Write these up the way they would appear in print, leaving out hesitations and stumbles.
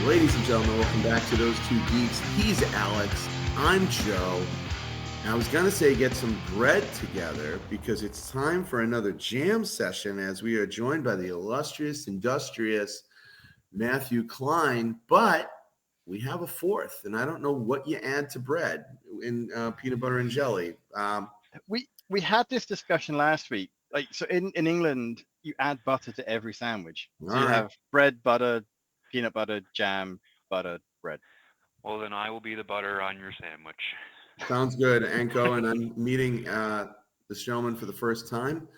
Ladies and gentlemen, welcome back to Those Two Geeks. He's Alex. I'm Joe. And I was going to say get some bread together because it's time for another jam session as we are joined by the illustrious, industrious Matthew Klein. But we have a fourth, and I don't know what you add to bread in peanut butter and jelly. We had this discussion last week. So in England, you add butter to every sandwich. So you have bread, butter, peanut butter, jam, butter, bread. Well, then I will be the butter on your sandwich. Sounds good, Enco. And I'm meeting this gentleman for the first time.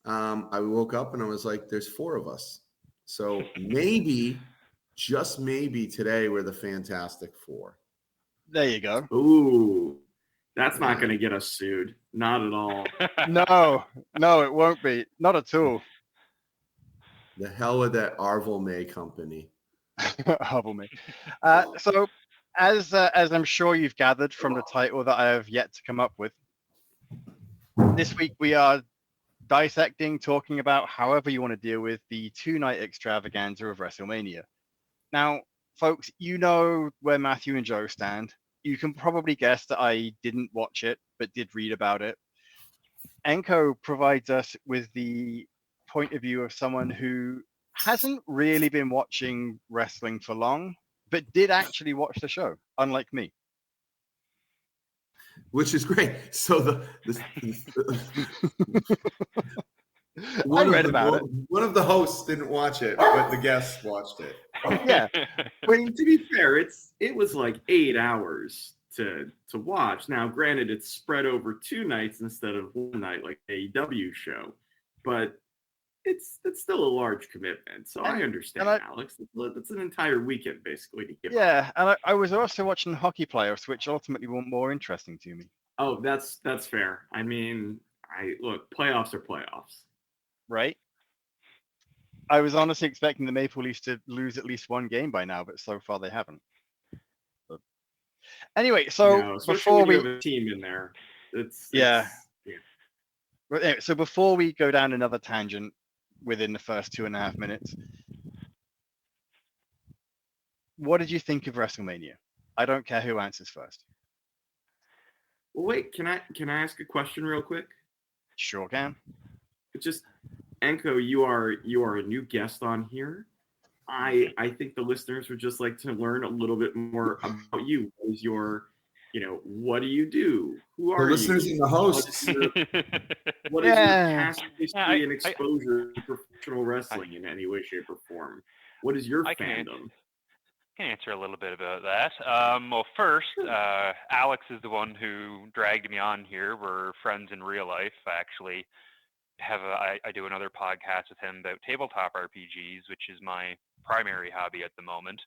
I woke up and I was like, there's four of us. So maybe, just maybe today we're the Fantastic Four. There you go. Ooh, that's not going to get us sued. Not at all. No, it won't be. Not at all. The hell with that Arvel May company. Arvel May. So as I'm sure you've gathered from the title that I have yet to come up with, this week we are dissecting, talking about however you want to deal with the two-night extravaganza of Wrestlemania. Now, folks, you know where Matthew and Joe stand. You can probably guess that I didn't watch it, but did read about it. Enco provides us with the point of view of someone who hasn't really been watching wrestling for long, but did actually watch the show, unlike me. Which is great. So One of the hosts didn't watch it, but the guests watched it. Yeah. I mean, to be fair, it was like 8 hours to watch. Now, granted, it's spread over 2 nights instead of 1 night like the AEW show, but it's still a large commitment. So I understand, Alex. It's an entire weekend basically to give up. And I was also watching hockey playoffs, which ultimately were more interesting to me. Oh, that's fair. I mean, look, playoffs are playoffs. Right? I was honestly expecting the Maple Leafs to lose at least one game by now, but so far they haven't. But anyway, so before we have a team in there, So before we go down another tangent within the first 2.5 minutes, what did you think of WrestleMania? I don't care who answers first. Well, wait, can I ask a question real quick? Sure can. It's just, Enco, you are a new guest on here. I think the listeners would just like to learn a little bit more about you. What is your, what do you do? Who are you? The listeners and the hosts. What is your past history and exposure to professional wrestling in any way, shape, or form? What is your fandom? I can answer a little bit about that. Well, first, Alex is the one who dragged me on here. We're friends in real life. I actually I do another podcast with him about tabletop RPGs, which is my primary hobby at the moment.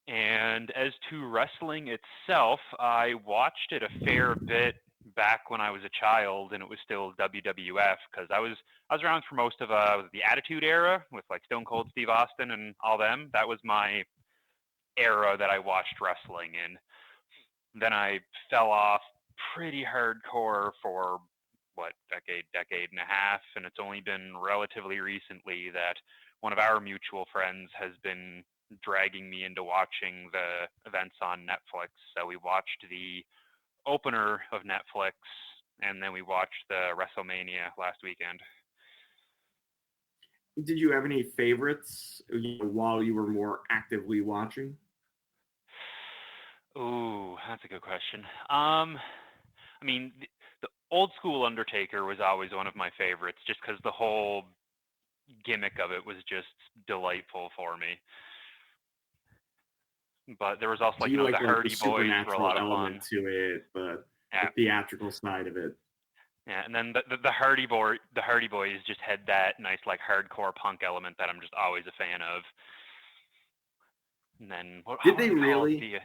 And as to wrestling itself, I watched it a fair bit back when I was a child, and it was still WWF, because I was around for most of the Attitude Era with like Stone Cold Steve Austin and all them. That was my era that I watched wrestling in. Then I fell off pretty hardcore for decade and a half, and it's only been relatively recently that one of our mutual friends has been dragging me into watching the events on Netflix. So we watched the opener of Netflix, and then we watched the WrestleMania last weekend. Did you have any favorites while you were more actively watching? Ooh, that's a good question. I mean, the old school Undertaker was always one of my favorites, just because the whole gimmick of it was just delightful for me. But there was also the Hardy Boys were a lot of fun to it, but the theatrical side of it. Yeah, and then the Hardy Boys just had that nice hardcore punk element that I'm just always a fan of. And then did they really?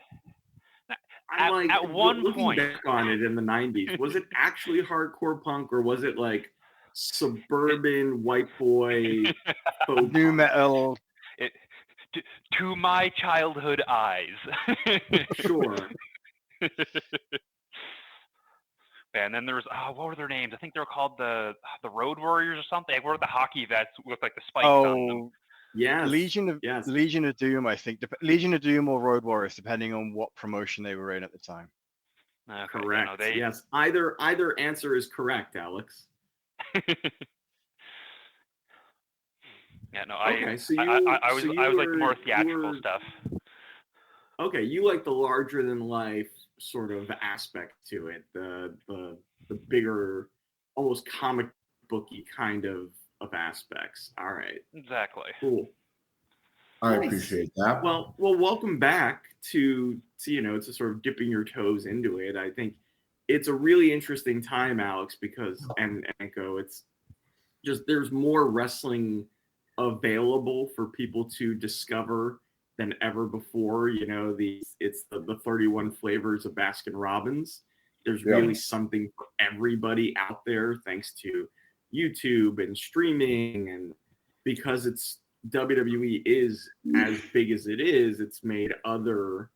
At one point, back on it in the 90s, was it actually hardcore punk, or was it like suburban white boy new metal? To my childhood eyes. Sure. And then there was what were their names? I think they were called the Road Warriors or something. They wore the hockey vests with the spikes on them. Yes. Legion of yes. Doom, I think. Legion of Doom or Road Warriors, depending on what promotion they were in at the time. Okay, Correct. yeah, no, Yes. Either answer is correct, Alex. Yeah, no, Okay, so I was like the more theatrical stuff. Okay, you like the larger than life sort of aspect to it, the bigger, almost comic booky kind of aspects. All right, Exactly. cool. I Nice. appreciate that. Well, welcome back to to sort of dipping your toes into it. I think it's a really interesting time, Alex, because and Enco, it's just there's more wrestling available for people to discover than ever before. You know, it's the 31 flavors of Baskin Robbins. There's really something for everybody out there, thanks to YouTube and streaming, and because it's WWE is as big as it is, it's made other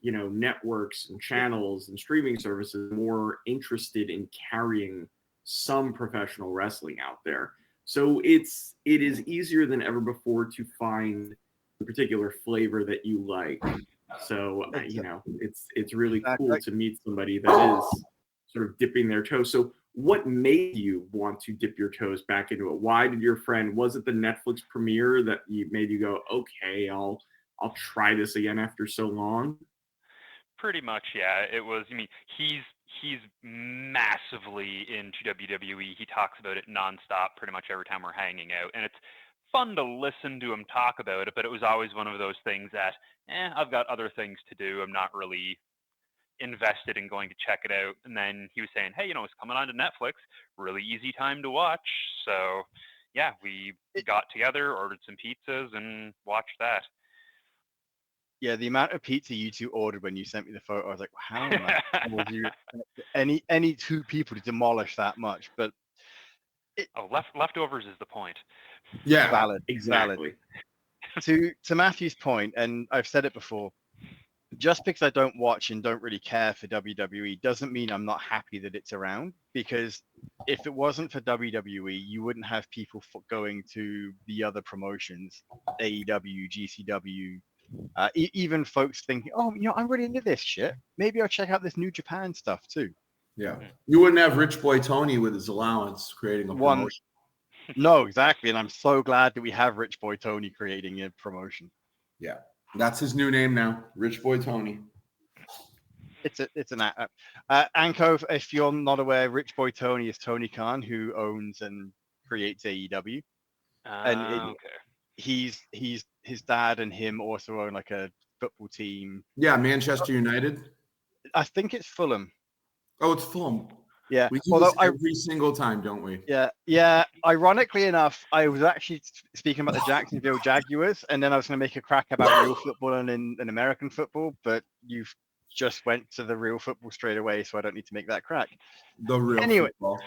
networks and channels and streaming services more interested in carrying some professional wrestling out there. So it is easier than ever before to find the particular flavor that you like. So it's really cool to meet somebody that is sort of dipping their toes. So what made you want to dip your toes back into it? Why did your friend, was it the Netflix premiere that made you go, okay, I'll try this again after so long? Pretty much, yeah. It was. I mean, he's massively into WWE. He talks about it nonstop, pretty much every time we're hanging out, and it's fun to listen to him talk about it. But it was always one of those things that, I've got other things to do. I'm not really invested in going to check it out. And then he was saying, hey, it's coming on to Netflix. Really easy time to watch. So yeah, we got together, ordered some pizzas, and watched that. Yeah, the amount of pizza you two ordered when you sent me the photo, I was like, how would you expect any two people to demolish that much? But leftovers is the point. Yeah, valid, exactly. Valid. To Matthew's point, and I've said it before, just because I don't watch and don't really care for WWE doesn't mean I'm not happy that it's around. Because if it wasn't for WWE, you wouldn't have people going to the other promotions, AEW, GCW. Even folks thinking, oh, I'm really into this shit. Maybe I'll check out this New Japan stuff too. Yeah. You wouldn't have Rich Boy Tony with his allowance creating a promotion. No, exactly. And I'm so glad that we have Rich Boy Tony creating a promotion. Yeah. That's his new name now. Rich Boy Tony. It's an Enco, if you're not aware, Rich Boy Tony is Tony Khan, who owns and creates AEW. Okay. He's his dad and him also own like a football team. Yeah, Manchester United. I think it's Fulham. Oh, it's Fulham. Yeah. We do this every single time, don't we? Yeah. Ironically enough, I was actually speaking about the Jacksonville Jaguars, and then I was going to make a crack about real football and in American football, but you've just went to the real football straight away, so I don't need to make that crack. The real football.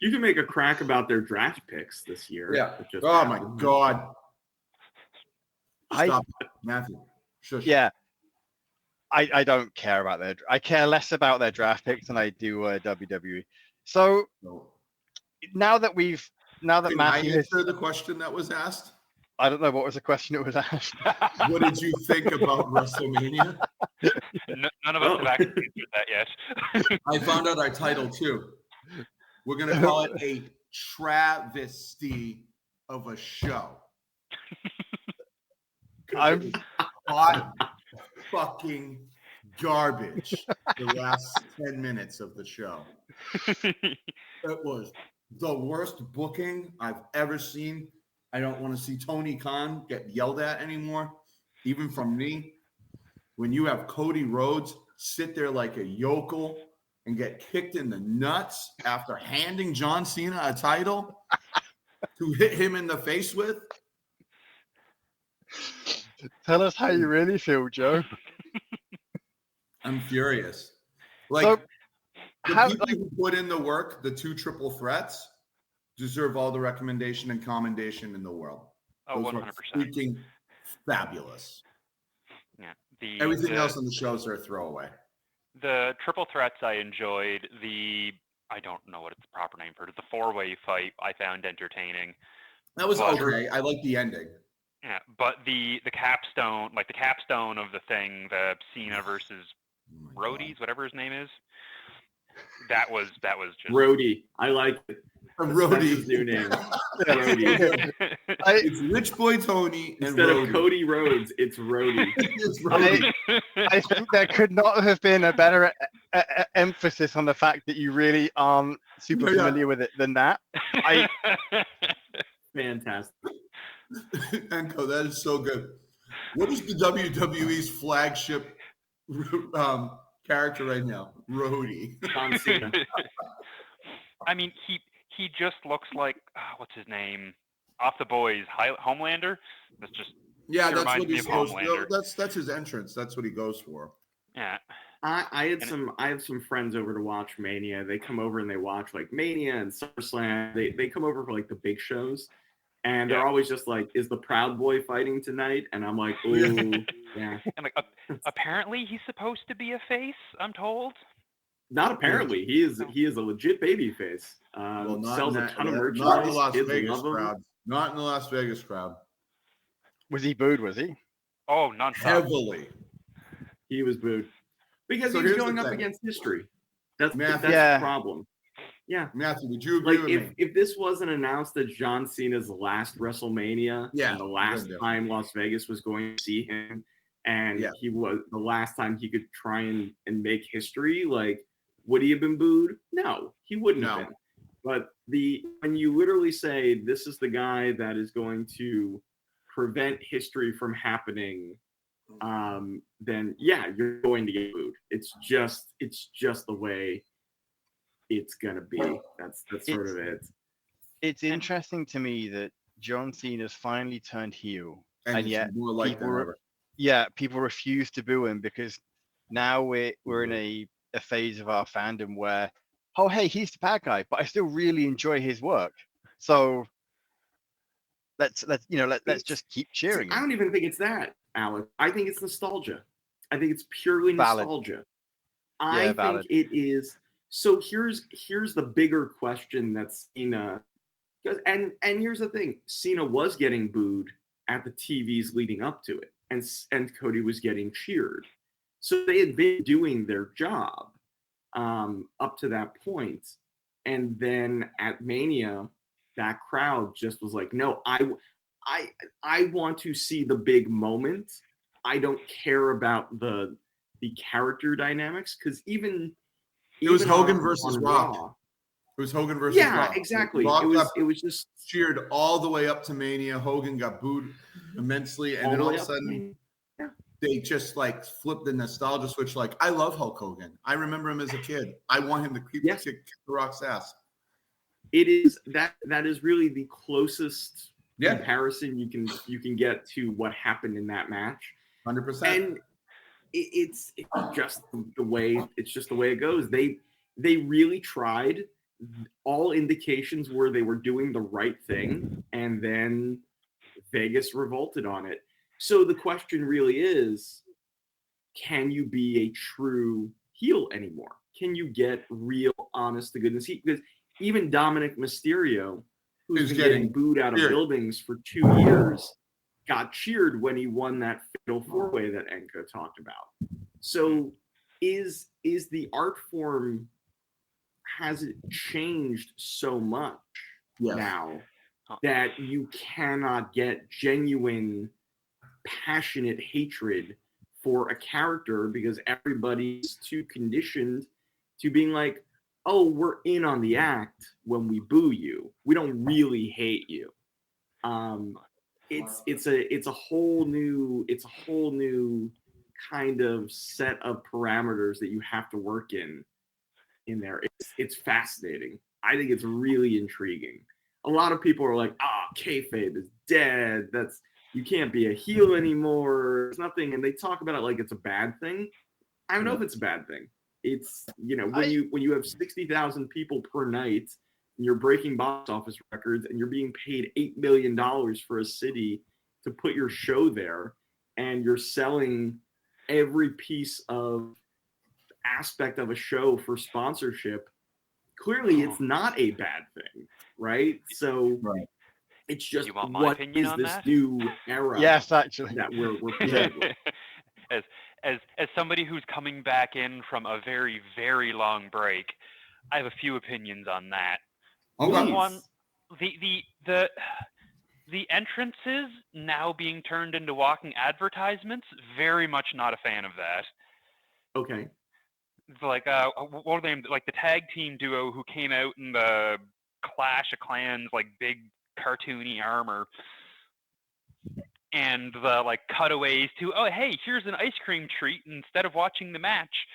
You can make a crack about their draft picks this year. Yeah. Oh my God. Stop, Matthew. Shush. Yeah. I don't care about I care less about their draft picks than I do WWE. So now that Matthew I answer the question that was asked? I don't know what was the question that was asked. What did you think about WrestleMania? None of us have actually answered that yet. I found out our title too. We're gonna call it a travesty of a show. I'm hot fucking garbage the last 10 minutes of the show. It was the worst booking I've ever seen. I don't want to see Tony Khan get yelled at anymore, even from me. When you have Cody Rhodes sit there like a yokel and get kicked in the nuts after handing John Cena a title to hit him in the face with. Tell us how you really feel, Joe. I'm furious. Like, people who put in the work, the two triple threats, deserve all the recommendation and commendation in the world. Oh, 100%. Freaking fabulous. Yeah. Everything else on the shows are a throwaway. The triple threats I enjoyed. I don't know what it's the proper name for it. The four-way fight I found entertaining. That was okay. I like the ending. Yeah, but the capstone, like the capstone of the thing, the Cena versus Rhodes, whatever his name is, that was just Rhodey. I like it. That's his new name. Rhodey. It's Rich Boy Tony and Instead of Rhodey. Cody Rhodes, it's Rhodey. It's Rhodey. I think there could not have been a better emphasis on the fact that you really aren't super familiar with it than that. Fantastic. Enco, that is so good. What is the WWE's flagship character right now? Rhodey. John Cena. I mean, he just looks like what's his name? Off the Boys, Homelander. That's just That's what me he's of supposed Homelander. That's his entrance. That's what he goes for. Yeah. I have some friends over to watch Mania. They come over and they watch like Mania and SummerSlam. They come over for like the big shows, and they're always just like, "Is the Proud Boy fighting tonight?" And I'm like, "Ooh, yeah." And like, apparently he's supposed to be a face. I'm told. Not apparently. He is a legit baby face. Sells a ton of merchandise. Not in the Las Kids Vegas love him. crowd. Not in the Las Vegas crowd. Was he booed? Was he? Oh, nonstop. Heavily. He was booed because So he was here's going the up thing. against history. That's Matthew- the problem. Yeah. Matthew, would you agree Like with me? if this wasn't announced that John Cena's last WrestleMania and the last time Las Vegas was going to see him, and he was the last time he could try and make history, like, would he have been booed? No, he wouldn't have been. But when you literally say this is the guy that is going to prevent history from happening, then you're going to get booed. It's just the way it's gonna be. That's sort of it. It's interesting to me that John Cena's finally turned heel, and yet more like people refuse to boo him because now we're in a phase of our fandom where, oh hey, he's the bad guy, but I still really enjoy his work. So let's just keep cheering him. I don't even think it's that, Alex. I think it's nostalgia. I think it's purely nostalgia. I think it is. So here's the bigger question that Cena, and here's the thing: Cena was getting booed at the TVs leading up to it, and Cody was getting cheered. So they had been doing their job up to that point, and then at Mania, that crowd just was like, "No, I want to see the big moment. I don't care about the character dynamics because it was Hogan versus Rock. It was Hogan versus Rock. Yeah, exactly. Rock It was just cheered all the way up to Mania. Hogan got booed immensely, and then all of a sudden they just like flipped the nostalgia switch. Like, I love Hulk Hogan. I remember him as a kid. I want him to kick the Rock's ass. It is that is really the closest comparison you can get to what happened in that match. 100%. And it's just the way it goes. They really tried. All indications were they were doing the right thing, and then Vegas revolted on it. So the question really is, can you be a true heel anymore? Can you get real, honest to goodness heat? Because even Dominic Mysterio, who's been getting booed out of buildings for 2 years, got cheered when he won that fatal 4-way that Enco talked about. So is the art form, has it changed so much now that you cannot get genuine, passionate hatred for a character because everybody's too conditioned to being like, oh, we're in on the act when we boo you. We don't really hate you. It's a whole new kind of set of parameters that you have to work in there. It's fascinating. I think it's really intriguing. A lot of people are like, kayfabe is dead. You can't be a heel anymore. There's nothing, and they talk about it like it's a bad thing. I don't know if it's a bad thing. It's when you have 60,000 people per night, and you're breaking box office records, and you're being paid $8 million for a city to put your show there, and you're selling every piece of aspect of a show for sponsorship. Clearly, it's not a bad thing, right? So It's just You want my what opinion is on this that? new era Yes, actually. that we're presented with? As somebody who's coming back in from a very, very long break, I have a few opinions on that. Okay. One, the entrances now being turned into walking advertisements, very much not a fan of that. Okay. Like what are they, like the tag team duo who came out in the Clash of Clans, like big cartoony armor, and the like cutaways to, oh hey, here's an ice cream treat instead of watching the match.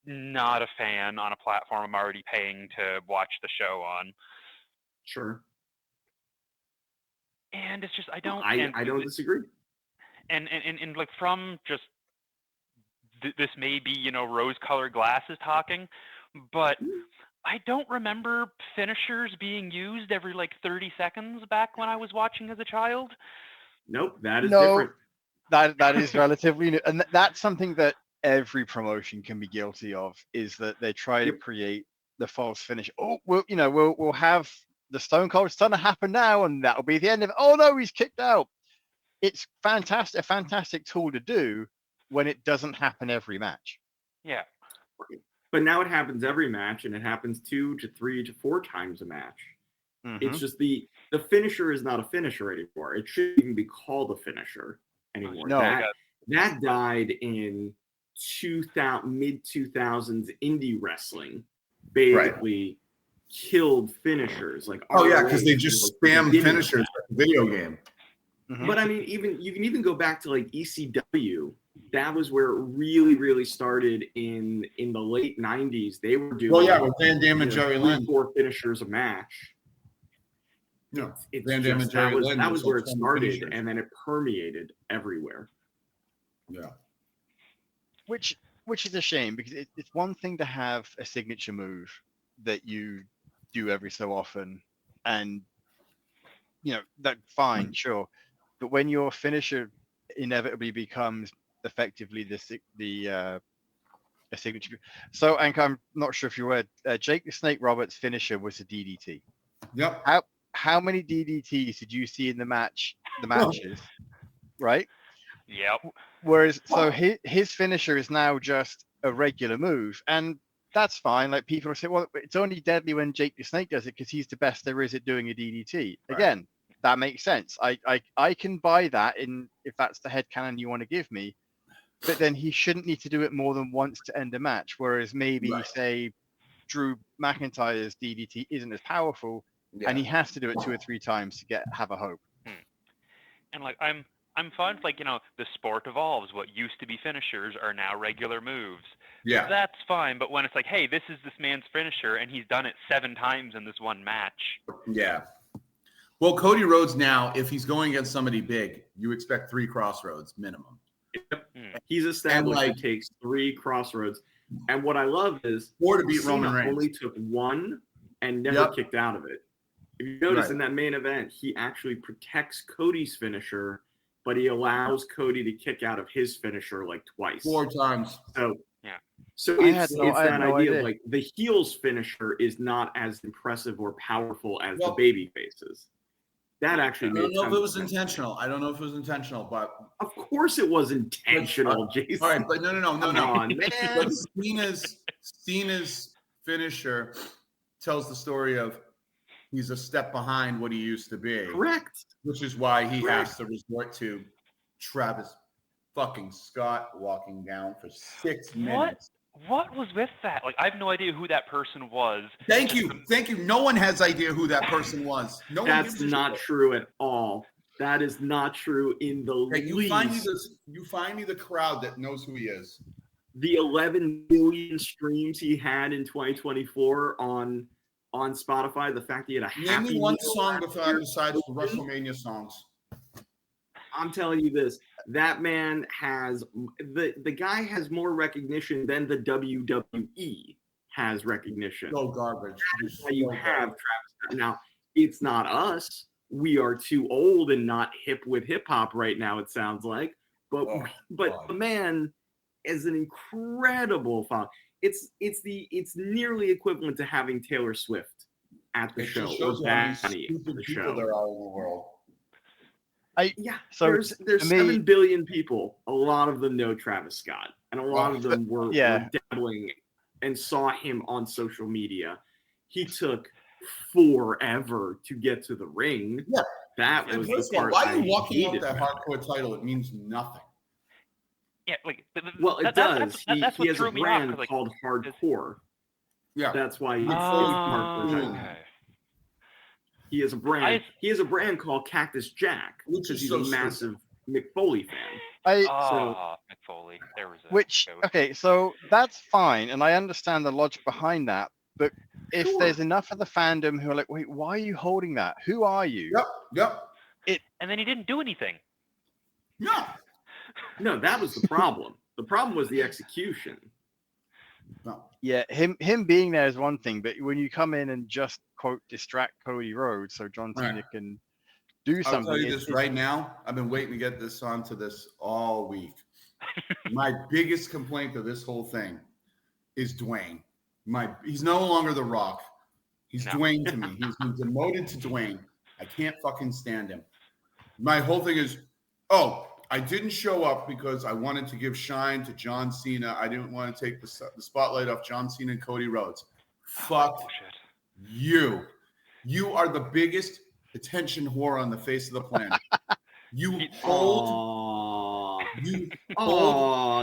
Not a fan on a platform I'm already paying to watch the show on. Sure. And it's just I don't disagree. And like from just this may be, you know, rose-colored glasses talking, but I don't remember finishers being used every like 30 seconds back when I was watching as a child. Nope, that is different. That is relatively new, and that's something that every promotion can be guilty of, is that they try to create the false finish. Oh, we'll have the Stone Cold Stunner happen now, and that'll be the end of it. Oh no, he's kicked out. It's fantastic, a fantastic tool to do when it doesn't happen every match. Yeah. But now it happens every match, and it happens 2 to 3 to 4 times a match. Mm-hmm. It's just the finisher is not a finisher anymore. It shouldn't even be called a finisher anymore. No. That died in mid 2000s indie wrestling. Basically killed finishers. Like because they just spam finishers like a video game. Mm-hmm. But I mean, you can even go back to like ECW. That was where it really, really started in the late 90s. They were doing with Van Damme and Jerry Lynn. 4 finishers a match. No, Van Damme and Jerry Lynn. That was where it started, finishers. And then it permeated everywhere. Yeah. Which is a shame, because it's one thing to have a signature move that you do every so often, and that fine, sure. But when your finisher inevitably becomes effectively a signature. So, Enco, I'm not sure if you're aware, Jake the Snake Roberts' finisher was a DDT. Yep. How many DDTs did you see in the matches? Right? Yep. Whereas, so his finisher is now just a regular move, and that's fine. Like, people say, well, it's only deadly when Jake the Snake does it because he's the best there is at doing a DDT. Right. Again, that makes sense. I can buy that if that's the headcanon you want to give me, but then he shouldn't need to do it more than once to end a match. Whereas maybe say Drew McIntyre's DDT isn't as powerful, and he has to do it 2 or 3 times to have a hope. And like I'm fine with, like, the sport evolves. What used to be finishers are now regular moves. Yeah, that's fine. But when it's like, hey, this is this man's finisher, and he's done it 7 times in this one match. Yeah. Well, Cody Rhodes now, if he's going against somebody big, you expect 3 crossroads minimum. He's established it takes 3 crossroads. And what I love is 4 to beat Roman Reigns. Only took 1 and never kicked out of it. If you notice in that main event, he actually protects Cody's finisher, but he allows Cody to kick out of his finisher like twice. 4 times. So it's that idea of like the heel's finisher is not as impressive or powerful as the baby faces. That actually made sense. I don't know if it was intentional. I don't know if it was intentional, but of course it was intentional, Jason. All right, but no. Come on, man. But Cena's finisher tells the story of he's a step behind what he used to be. Correct. Which is why he has to resort to Travis fucking Scott walking down for 6 minutes. What was with that? Like, I have no idea who that person was. Thank you. No one has idea who that person was. That's not true at all. That is not true in the least. You find me the crowd that knows who he is. The 11 million streams he had in 2024 on Spotify. The fact he had a Name me one song besides the WrestleMania songs. I'm telling you this. That man has the guy has more recognition than the WWE has recognition. So garbage. That's why you have Travis. Now, it's not us. We are too old and not hip with hip hop right now, it sounds like. But the man is an incredible fan. It's nearly equivalent to having Taylor Swift at the It show just or shows you how many Batty at stupid the people show. there are in the world. Yeah, So there's to me- 7 billion people. A lot of them know Travis Scott, and a lot of them were dabbling and saw him on social media. He took forever to get to the ring. Yeah. That And was first the of all, part why I are you walking out hated that about it. hardcore title? It means nothing. Yeah, like Well, it does. That's He what has threw a me off, brand 'cause, like, called Hardcore. Yeah. That's why he's Oh, hardcore. okay. He has a brand. I- He has a brand called Cactus Jack, Which because is he's so a stupid. massive Mick Foley fan. Mick Foley. There was a okay, so that's fine, and I understand the logic behind that. But if Sure. there's enough of the fandom who are like, wait, why are you holding that? Who are you? Yep. and then he didn't do anything. No, that was the problem. The problem was the execution. No. Yeah, him being there is one thing, but when you come in and just quote distract Cody Rhodes so John Cena Right. can do I'll something. tell you this right now. I've been waiting to get this onto this all week. My biggest complaint of this whole thing is Dwayne. He's no longer The Rock. He's Dwayne to me. He's been demoted to Dwayne. I can't fucking stand him. My whole thing is, I didn't show up because I wanted to give shine to John Cena. I didn't want to take the spotlight off John Cena and Cody Rhodes. Fuck you. You are the biggest attention whore on the face of the planet. You hold.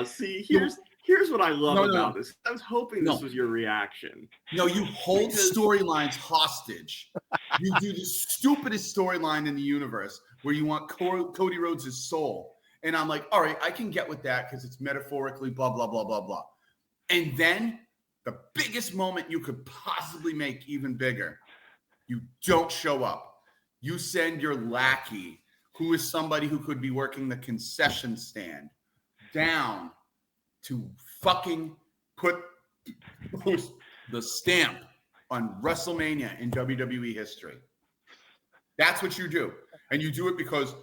See, here's what I love about this. I was hoping this was your reaction. No, you hold storylines hostage. You do the stupidest storyline in the universe where you want Cody Rhodes' soul. And I'm like, all right, I can get with that because it's metaphorically blah, blah, blah, blah, blah. And then the biggest moment you could possibly make even bigger, you don't show up. You send your lackey, who is somebody who could be working the concession stand, down to fucking put the stamp on WrestleMania in WWE history. That's what you do. And you do it because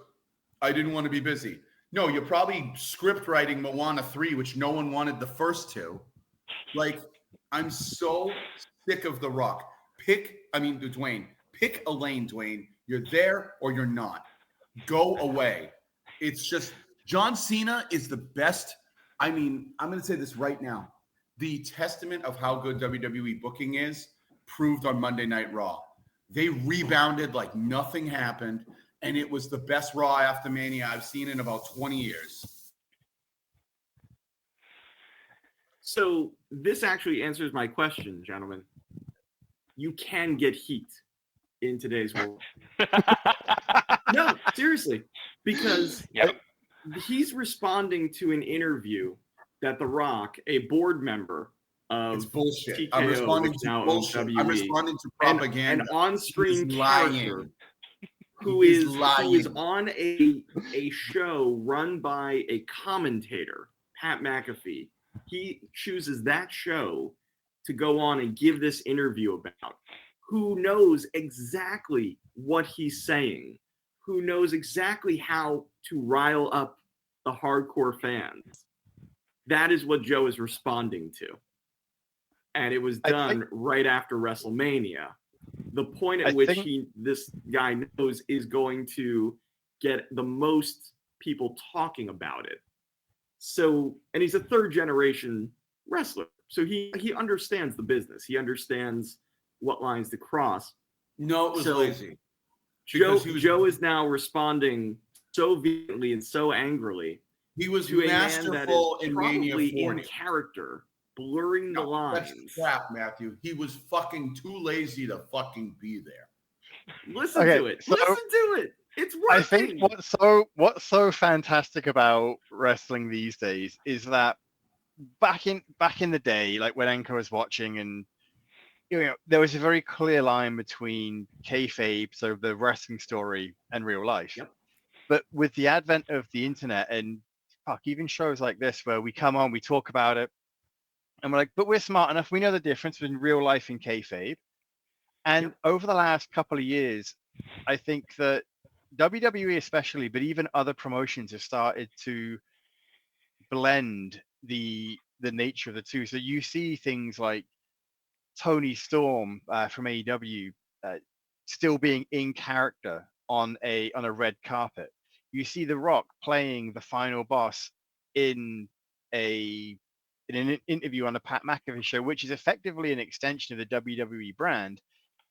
I didn't want to be busy. No, you're probably script writing Moana 3, which no one wanted the first two. Like, I'm so sick of The Rock. Dwayne. Pick a lane, Dwayne. You're there or you're not. Go away. It's just, John Cena is the best. I mean, I'm going to say this right now. The testament of how good WWE booking is proved on Monday Night Raw. They rebounded like nothing happened, and it was the best Raw after Mania I've seen in about 20 years. So this actually answers my question, gentlemen. You can get heat in today's world. No, seriously, because he's responding to an interview that The Rock, a board member of It's bullshit. TKO, I'm responding which to now bullshit. owns WWE, I'm responding to propaganda. An on-screen He's character lying. who is on a show run by a commentator, Pat McAfee. He chooses that show to go on and give this interview about. Who knows exactly what he's saying? Who knows exactly how to rile up the hardcore fans? That is what Joe is responding to. And it was done right after WrestleMania. The point at which this guy knows is going to get the most people talking about it. So, and he's a third generation wrestler. So he understands the business. He understands what lines to cross. No, it was lazy. Joe is now responding so vehemently and so angrily. He was to masterful in Mania 40. In character, blurring the lines. That's crap, Matthew. He was fucking too lazy to fucking be there. Listen to it. Listen to it. It's working. I think what's so fantastic about wrestling these days is that back in the day, like when Enco was watching, and there was a very clear line between kayfabe, so the wrestling story, and real life. Yep. But with the advent of the internet and even shows like this where we come on, we talk about it, and we're like, but we're smart enough, we know the difference between real life and kayfabe. And over the last couple of years, I think that WWE especially, but even other promotions have started to blend the nature of the two. So you see things like Tony Storm from AEW still being in character on a red carpet. You see The Rock playing the final boss in an interview on the Pat McAfee show, which is effectively an extension of the WWE brand,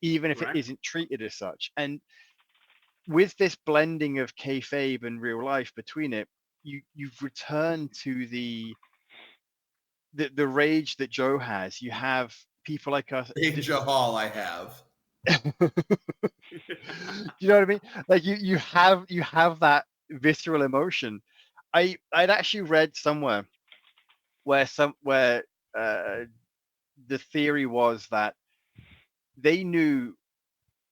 even if it Correct. isn't treated as such. And with this blending of kayfabe and real life between it, you've returned to the rage that Joe has. You have people like us. Big Jahal, I have. You know what I mean? Like you have that visceral emotion. I'd actually read somewhere where the theory was that they knew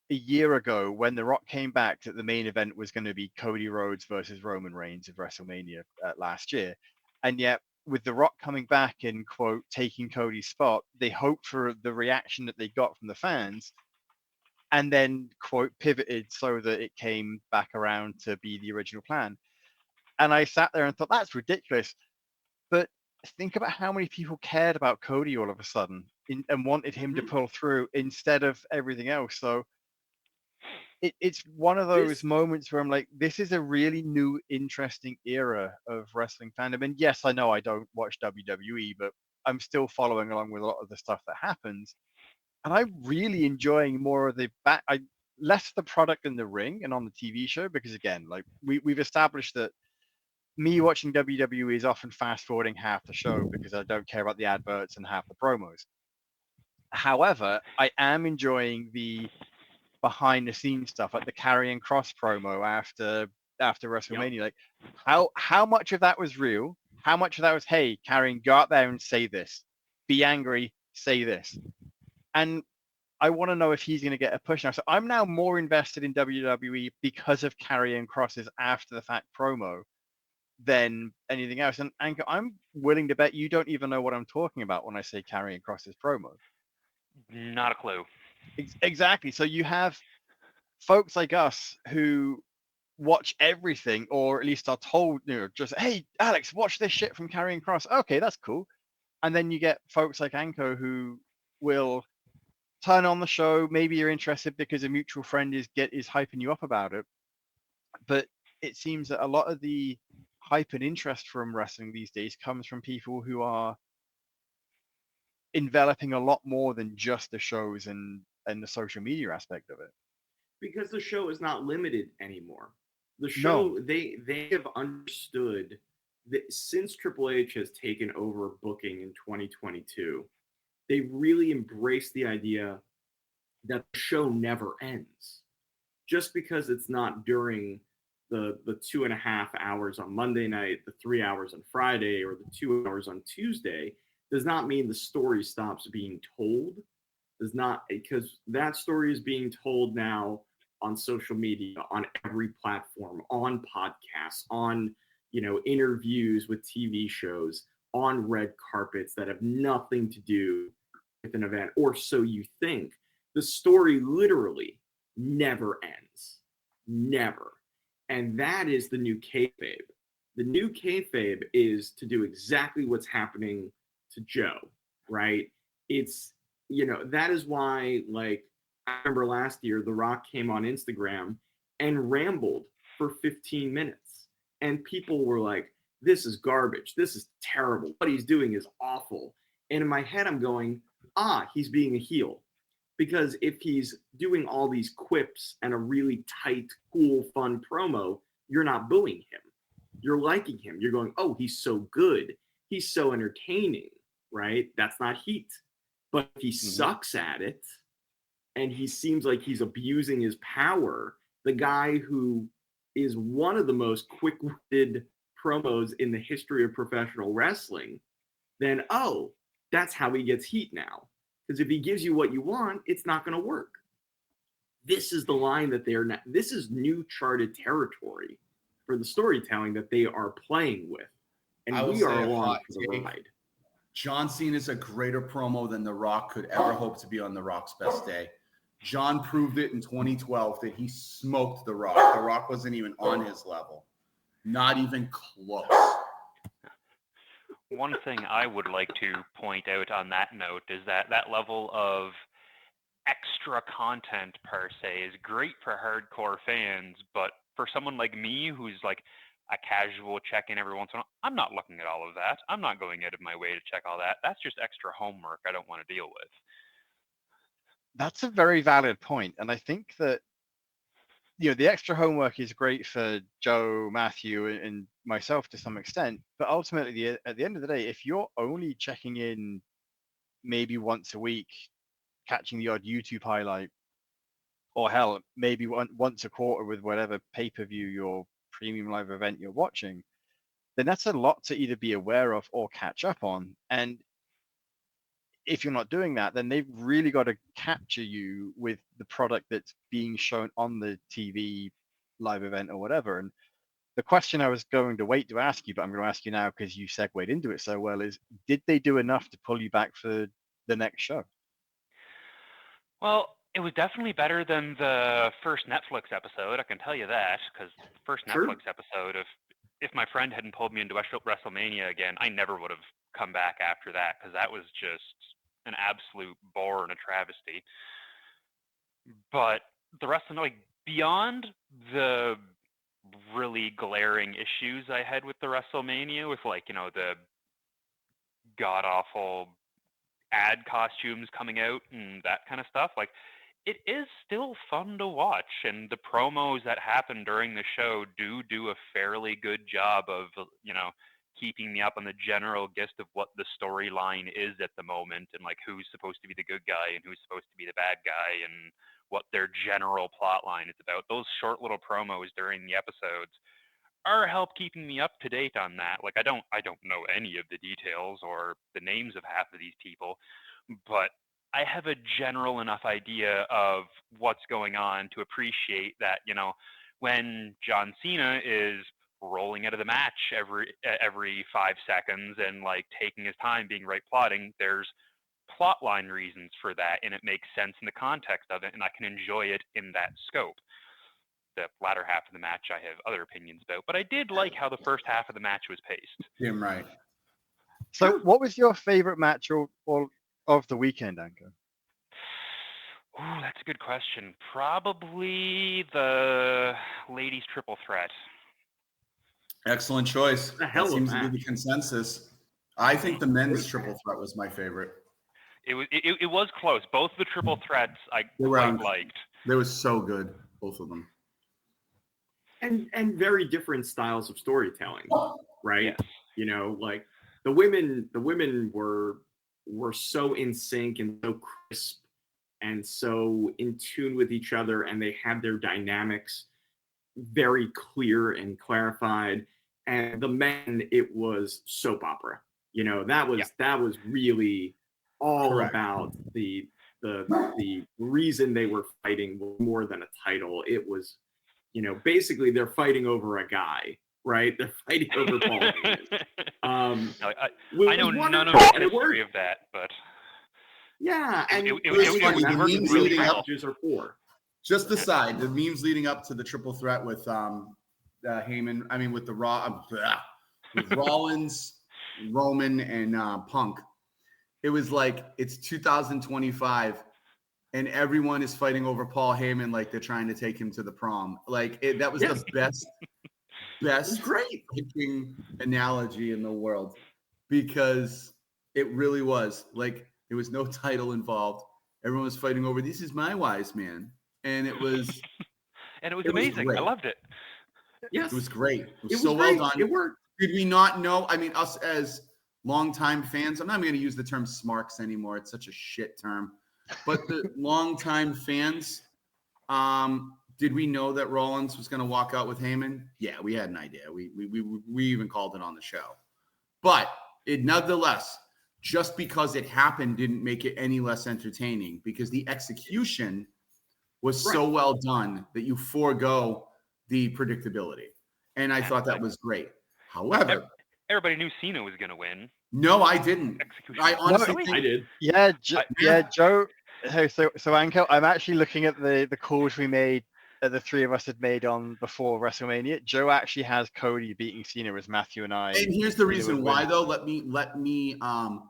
a year ago when The Rock came back that the main event was going to be Cody Rhodes versus Roman Reigns of WrestleMania last year, and yet with The Rock coming back and quote taking Cody's spot, they hoped for the reaction that they got from the fans, and then quote pivoted so that it came back around to be the original plan. And I sat there and thought that's ridiculous, but think about how many people cared about Cody all of a sudden and wanted him to pull through instead of everything else. So it's one of those moments where I'm like, this is a really new, interesting era of wrestling fandom. And yes, I know I don't watch WWE, but I'm still following along with a lot of the stuff that happens. And I'm really enjoying more of the less the product in the ring and on the TV show, because again, like we've established that me watching WWE is often fast forwarding half the show because I don't care about the adverts and half the promos. However, I am enjoying the behind the scenes stuff, like the Karrion Kross promo after WrestleMania. Like how much of that was real? How much of that was, hey, Karrion, go out there and say this. Be angry, say this. And I want to know if he's going to get a push now. So I'm now more invested in WWE because of Karrion Kross's after the fact promo than anything else. And Anchor, I'm willing to bet you don't even know what I'm talking about when I say Karrion Kross's promo. Not a clue. Exactly. So you have folks like us who watch everything, or at least are told, just, hey, Alex, watch this shit from Karrion Kross. Okay, that's cool. And then you get folks like Enco who will turn on the show. Maybe you're interested because a mutual friend is hyping you up about it. But it seems that a lot of the hype and interest from wrestling these days comes from people who are enveloping a lot more than just the shows and the social media aspect of it. Because the show is not limited anymore. The show, they have understood that since Triple H has taken over booking in 2022, they really embraced the idea that the show never ends. Just because it's not during the 2.5 hours on Monday night, the 3 hours on Friday, or the 2 hours on Tuesday, does not mean the story stops being told. Does not, because that story is being told now on social media, on every platform, on podcasts, on interviews with TV shows, on red carpets that have nothing to do with an event, or so you think. The story literally never ends. Never. And that is the new kayfabe. The new kayfabe is to do exactly what's happening to Joe, right? It's, that is why, like, I remember last year, The Rock came on Instagram and rambled for 15 minutes. And people were like, this is garbage. This is terrible. What he's doing is awful. And in my head, I'm going, he's being a heel. Because if he's doing all these quips and a really tight, cool, fun promo, you're not booing him. You're liking him. You're going, oh, he's so good. He's so entertaining, right? That's not heat. But if he sucks at it and he seems like he's abusing his power, the guy who is one of the most quick-witted promos in the history of professional wrestling, then, that's how he gets heat now. Because if he gives you what you want, it's not going to work. This is the line that this is new charted territory for the storytelling that they are playing with. And we are along for the ride. John Cena is a greater promo than The Rock could ever hope to be on The Rock's best day. John proved it in 2012 that he smoked The Rock. The Rock wasn't even on his level. Not even close. One thing I would like to point out on that note is that level of extra content per se is great for hardcore fans, but for someone like me who's like a casual check-in every once in a while, I'm not looking at all of that. I'm not going out of my way to check all that. That's just extra homework I don't want to deal with. That's a very valid point, and I think that the extra homework is great for Joe, Matthew, and myself to some extent, but ultimately, at the end of the day, if you're only checking in maybe once a week, catching the odd YouTube highlight, or hell, maybe once a quarter with whatever pay-per-view your premium live event you're watching, then that's a lot to either be aware of or catch up on. And if you're not doing that, then they've really got to capture you with the product that's being shown on the TV live event or whatever. And the question I was going to wait to ask you, but I'm going to ask you now because you segued into it so well, is did they do enough to pull you back for the next show? Well, it was definitely better than the first Netflix episode, I can tell you that, because the first Sure. Netflix episode, if my friend hadn't pulled me into Wrestlemania again, I never would have come back after that, because that was just an absolute bore and a travesty. But the rest of beyond the really glaring issues I had with the Wrestlemania, with the god-awful ad costumes coming out and that kind of stuff, it is still fun to watch, and the promos that happen during the show do a fairly good job of keeping me up on the general gist of what the storyline is at the moment, and who's supposed to be the good guy and who's supposed to be the bad guy, and what their general plot line is about. Those short little promos during the episodes are help keeping me up to date on that. I don't know any of the details or the names of half of these people, but I have a general enough idea of what's going on to appreciate that, when John Cena is rolling out of the match every 5 seconds and taking his time being right plotting, there's plot line reasons for that, and it makes sense in the context of it, and I can enjoy it in that scope. The latter half of the match I have other opinions about, but I did like how the first half of the match was paced. Damn right. So what was your favorite match or of the weekend, Enco? Ooh, that's a good question. Probably the ladies triple threat. Excellent choice. The hell That of seems a to be the match. consensus. I think the men's triple threat was my favorite. It was close. Both the triple threats I quite liked. They were so good, both of them. And very different styles of storytelling, right? Yes. The women were so in sync and so crisp and so in tune with each other, and they had their dynamics very clear and clarified. And the men, it was soap opera. That was really all Correct. about the reason they were fighting was more than a title. It was, basically they're fighting over a guy, right? They're fighting over Paul Heyman. I know none of the history of that, but yeah, and it was funny. The memes leading up are for. Just the side, the memes leading up to the triple threat with Heyman. I mean, with with Rollins, Roman, and Punk. It was it's 2025, and everyone is fighting over Paul Heyman like they're trying to take him to the prom. That was the best great analogy in the world, because it really was there was no title involved. Everyone was fighting over, this is my wise man. And it was amazing. I loved it. Yes. It was great. It was so well done. It worked. Did we not know? I mean, us as longtime fans, I'm not going to use the term smarks anymore. It's such a shit term. But the longtime fans, did we know that Rollins was going to walk out with Heyman? Yeah, we had an idea. We even called it on the show. But it nonetheless, just because it happened didn't make it any less entertaining, because the execution was so well done that you forego the predictability. And I thought that was great. However, everybody knew Cena was going to win. No, I didn't. Execution. I honestly think I did. Yeah, Joe. Hey, so Enco, I'm actually looking at the calls we made, the three of us had made on before WrestleMania. Joe actually has Cody beating Cena as Matthew and I. And here's the reason why, though. Let me retcon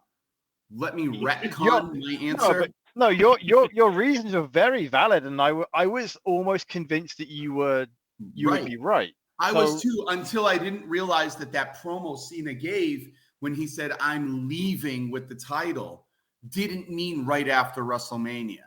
my answer. No, your reasons are very valid, and I was almost convinced that you would be right. I was too, until I didn't realize that promo Cena gave when he said, "I'm leaving with the title," didn't mean right after WrestleMania.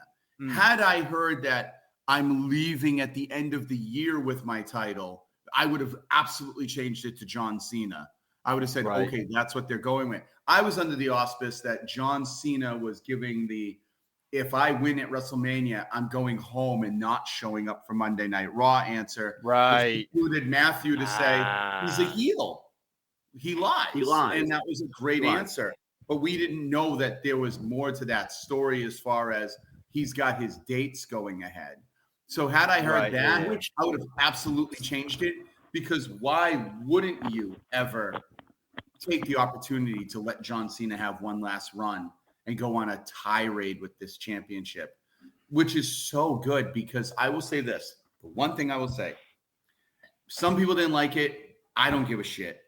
Had I heard that I'm leaving at the end of the year with my title, I would have absolutely changed it to John Cena. I would have said, okay, that's what they're going with. I was under the auspice that John Cena was giving if I win at WrestleMania, I'm going home and not showing up for Monday Night Raw answer. Right. Which included Matthew to say he's a heel. He lies. And that was a great answer. But we didn't know that there was more to that story as far as he's got his dates going ahead. So had I heard that, I would have absolutely changed it, because why wouldn't you ever take the opportunity to let John Cena have one last run and go on a tirade with this championship, which is so good? Because I will say this, the one thing I will say, some people didn't like it. I don't give a shit.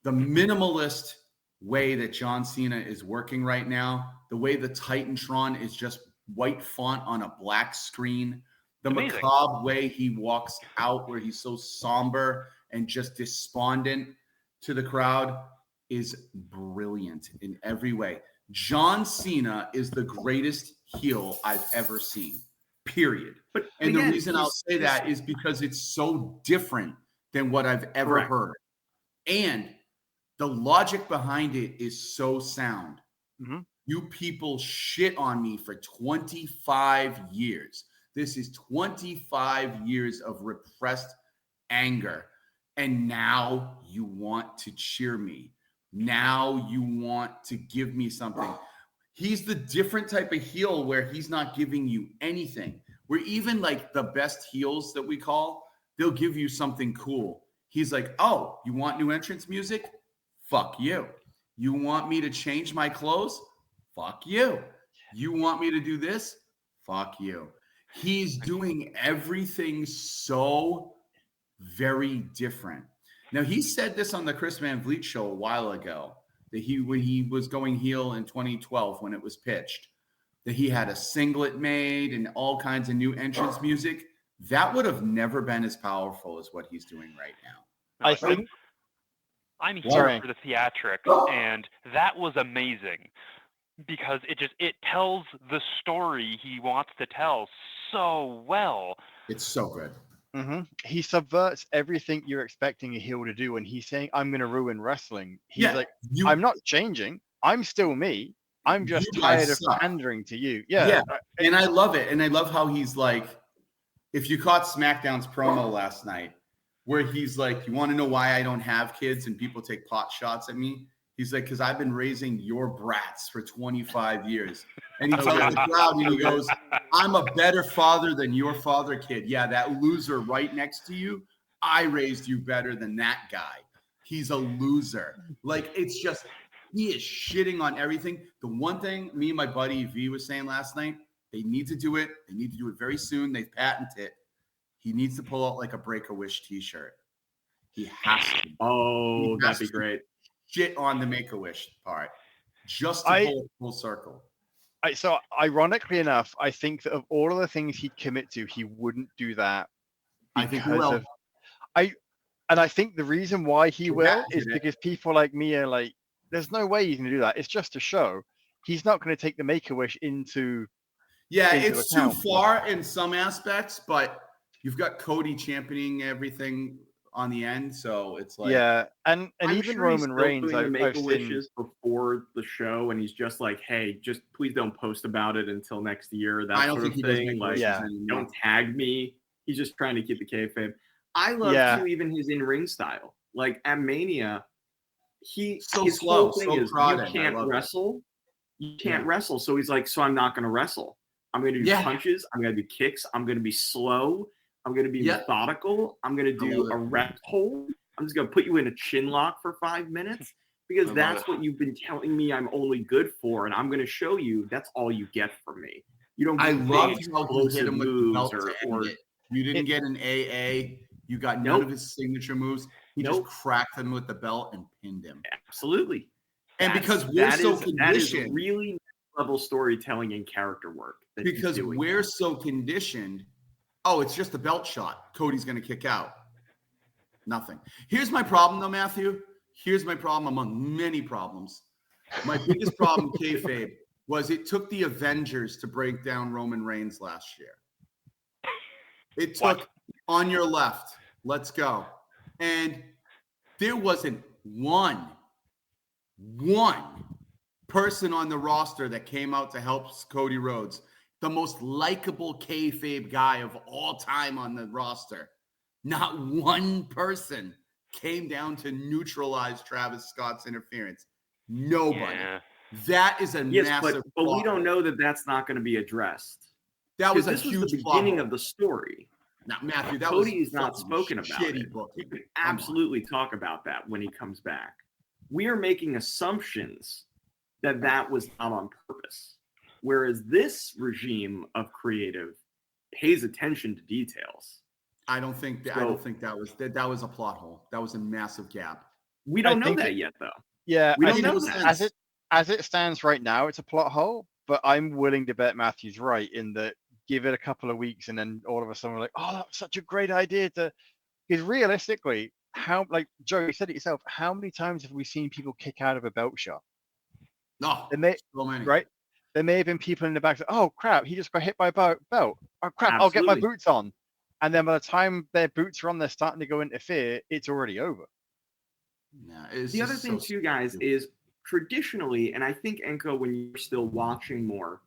The minimalist way that John Cena is working right now, the way the Titantron is just white font on a black screen, the macabre way he walks out where he's so somber and just despondent to the crowd is brilliant in every way. John Cena is the greatest heel I've ever seen, period. And the reason I'll say that is because it's so different than what I've ever heard. And the logic behind it is so sound. You people shit on me for 25 years. This is 25 years of repressed anger. And now you want to cheer me. Now you want to give me something. He's the different type of heel where he's not giving you anything. Where even like the best heels that we call, they'll give you something cool. He's like, oh, you want new entrance music? Fuck you. You want me to change my clothes? Fuck you. You want me to do this? Fuck you. He's doing everything so very different. Now, he said this on the Chris Van Vliet show a while ago, that when he was going heel in 2012 when it was pitched, that he had a singlet made and all kinds of new entrance music. That would have never been as powerful as what he's doing right now. I think I'm here for the theatrics, and that was amazing because it tells the story he wants to tell so well. It's so good. He subverts everything you're expecting a heel to do when he's saying, I'm going to ruin wrestling. He's like, I'm not changing. I'm still me. I'm just tired of pandering to you. Yeah. And I love it. And I love how he's like, if you caught SmackDown's promo last night, where he's like, you want to know why I don't have kids and people take pot shots at me? He's like, because I've been raising your brats for 25 years. And he tells the crowd, and he goes, I'm a better father than your father, kid. Yeah, that loser right next to you, I raised you better than that guy. He's a loser. Like, it's just, he is shitting on everything. The one thing me and my buddy V was saying last night, they need to do it. They need to do it very soon. They've patented it. He needs to pull out like a Break-A-Wish t-shirt. He has to. Oh, that'd be great. Shit on the Make-A-Wish part. Just to pull it full circle. So ironically enough, I think that of all of the things he'd commit to, he wouldn't do that. I think he will. And I think the reason why he will is because people like me are like, there's no way he's going to do that. It's just a show. He's not going to take the Make-A-Wish into it's too far in some aspects, but you've got Cody championing everything on the end, so it's like and even Roman Reigns, I've Make-A-Wishes before the show, and he's just like, hey, just please don't post about it until next year. That sort of thing. Like, don't tag me. He's just trying to keep the kayfabe. I love too even his in-ring style. Like at Mania, his whole thing is you can't wrestle. You can't wrestle. So he's like, so I'm not going to wrestle. I'm going to do punches. I'm going to do kicks. I'm going to be slow. I'm going to be methodical. I'm going to do a rep hold. I'm just going to put you in a chin lock for 5 minutes because that's what you've been telling me I'm only good for. And I'm going to show you that's all you get from me. You don't get I love how you hit him with the belt or you didn't get an AA. You got none of his signature moves. He just cracked him with the belt and pinned him. Absolutely. And because we're so conditioned. That is really level storytelling and character work. that he's because doing we're that. so conditioned. Oh, it's just a belt shot. Cody's going to kick out. Nothing. Here's my problem, though, Matthew. Here's my problem among many problems. My biggest problem, kayfabe, was it took the Avengers to break down Roman Reigns last year. It took on your left. Let's go. And there wasn't one person on the roster that came out to help Cody Rhodes, the most likable kayfabe guy of all time on the roster. Not one person came down to neutralize Travis Scott's interference. Nobody. Yeah. That is a massive but we plot don't hole. know that that's not going to be addressed. That was a This huge was the plot beginning hole. of the story. Now, Matthew, that Cody was is not fucking spoken about shitty it. booking. We could absolutely talk about that when he comes back. We are making assumptions that was not on purpose. Whereas this regime of creative pays attention to details. I don't think that was a plot hole. That was a massive gap. We don't know think that yet, though. Yeah, We I don't think know that. as it stands right now, it's a plot hole. But I'm willing to bet Matthew's right in that. Give it a couple of weeks, and then all of a sudden we're like, "Oh, that's such a great idea!" Because realistically, how, like Joe, you said it yourself, how many times have we seen people kick out of a belt shot? No, so many. Right? There may have been people in the back. Oh crap! He just got hit by a belt. Oh crap! I'll get my Absolutely. boots on. And then by the time their boots are on, they're starting to go interfere. It's already over. Yeah, it's The other just thing, so too, guys, stupid. is traditionally, and I think, Enco, when you're still watching more,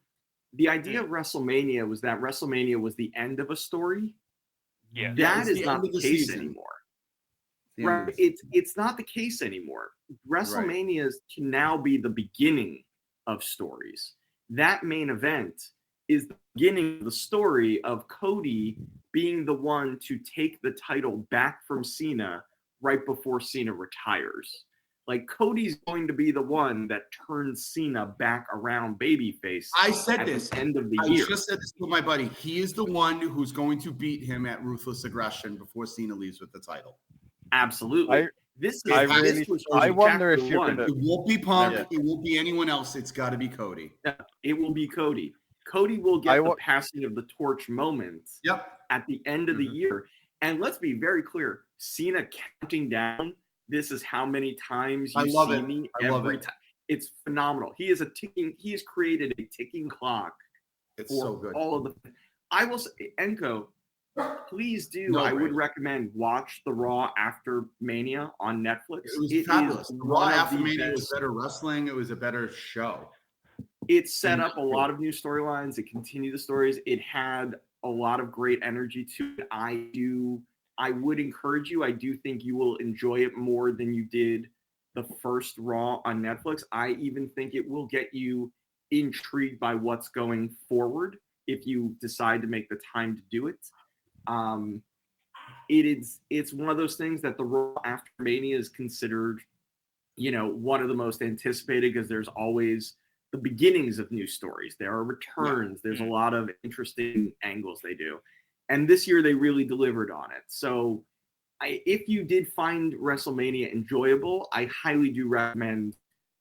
the idea of WrestleMania was that WrestleMania was the end of a story. Yeah. That it's is the not end the of the case season. anymore. The end of Right? the It's not the case anymore. WrestleManias can now be the beginning of stories. That main event is the beginning of the story of Cody being the one to take the title back from Cena right before Cena retires. Like, Cody's going to be the one that turns Cena back around babyface. I said at this. the end of the I year. just said this to my buddy. He is the one who's going to beat him at Ruthless Aggression before Cena leaves with the title. Absolutely. This was I wonder if chapter you're one. gonna. It won't be Punk. Yeah. It won't be anyone else. It's got to be Cody. It will be Cody. Cody will get the passing of the torch moment at the end of the year. And let's be very clear, Cena counting down, this is how many times you see me every time. It's phenomenal. He has created a ticking clock. It's for so good. all of the. I will say, Enco, please do. I would recommend watch the Raw after Mania on Netflix. It was fabulous. The Raw after Mania was better wrestling. It was a better show. It set up a lot of new storylines. It continued the stories. It had a lot of great energy to it. I would encourage you. I do think you will enjoy it more than you did the first Raw on Netflix. I even think it will get you intrigued by what's going forward if you decide to make the time to do it. It's one of those things that the Raw after Mania is considered, one of the most anticipated because there's always the beginnings of new stories. There are returns. There's a lot of interesting angles they do. And this year they really delivered on it. So if you did find WrestleMania enjoyable, I highly do recommend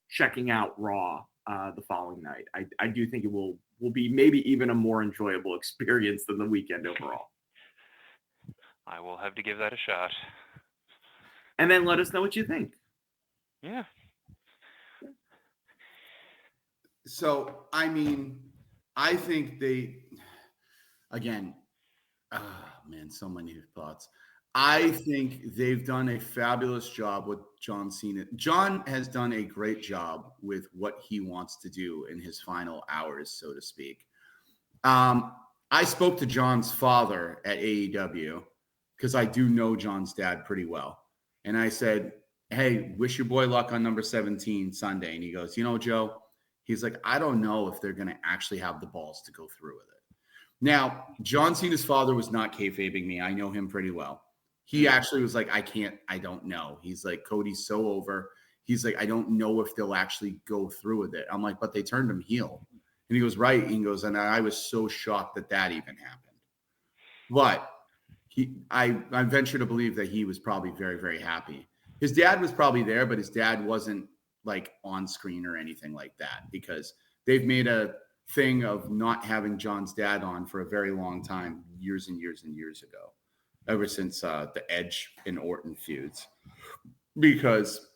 checking out Raw the following night. I do think it will be maybe even a more enjoyable experience than the weekend overall. I will have to give that a shot. And then let us know what you think. Yeah. So, I mean, I think so many thoughts. I think they've done a fabulous job with John Cena. John has done a great job with what he wants to do in his final hours, so to speak. I spoke to John's father at AEW because I do know John's dad pretty well. And I said, hey, wish your boy luck on number 17 Sunday. And he goes, Joe, he's like, I don't know if they're going to actually have the balls to go through with it. Now, John Cena's father was not kayfabing me. I know him pretty well. He actually was like, I don't know. He's like, Cody's so over. He's like, I don't know if they'll actually go through with it. I'm like, but they turned him heel. And he goes, right. He goes, and I was so shocked that even happened. But I venture to believe that he was probably very, very happy. His dad was probably there, but his dad wasn't like on screen or anything like that because they've made a thing of not having John's dad on for a very long time, years and years and years ago, ever since the Edge and Orton feuds, because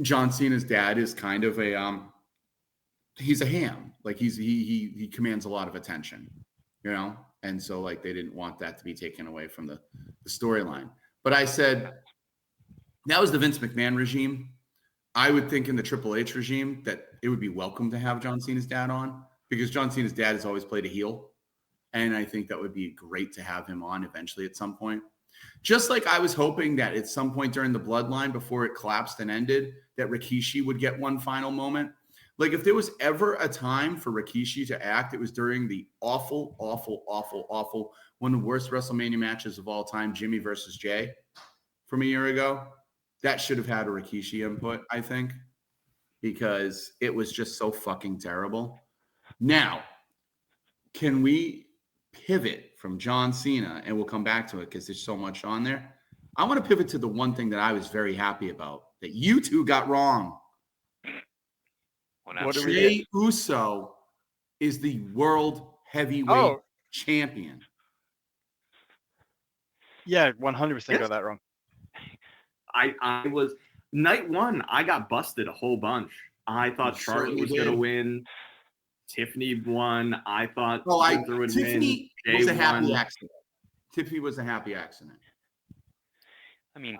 John Cena's dad is kind of a he's a ham. Like he commands a lot of attention, you know, and so like they didn't want that to be taken away from the storyline. But I said that was the Vince McMahon regime. I would think in the Triple H regime that it would be welcome to have John Cena's dad on, because John Cena's dad has always played a heel. And I think that would be great to have him on eventually at some point. Just like I was hoping that at some point during the Bloodline, before it collapsed and ended, that Rikishi would get one final moment. Like if there was ever a time for Rikishi to act, it was during the awful, one of the worst WrestleMania matches of all time, Jimmy versus Jay from a year ago. That should have had a Rikishi input, I think, because it was just so fucking terrible. Now, can we pivot from John Cena, and we'll come back to it because there's so much on there. I want to pivot to the one thing that I was very happy about that you two got wrong. Jey Uso is the world heavyweight champion. Yeah, 100% got that wrong. I was night one. I got busted a whole bunch. I thought Charlotte was going to win. Tiffany won. I thought Gunther would Tiffany win. was a happy accident. Tiffany was a happy accident. I mean,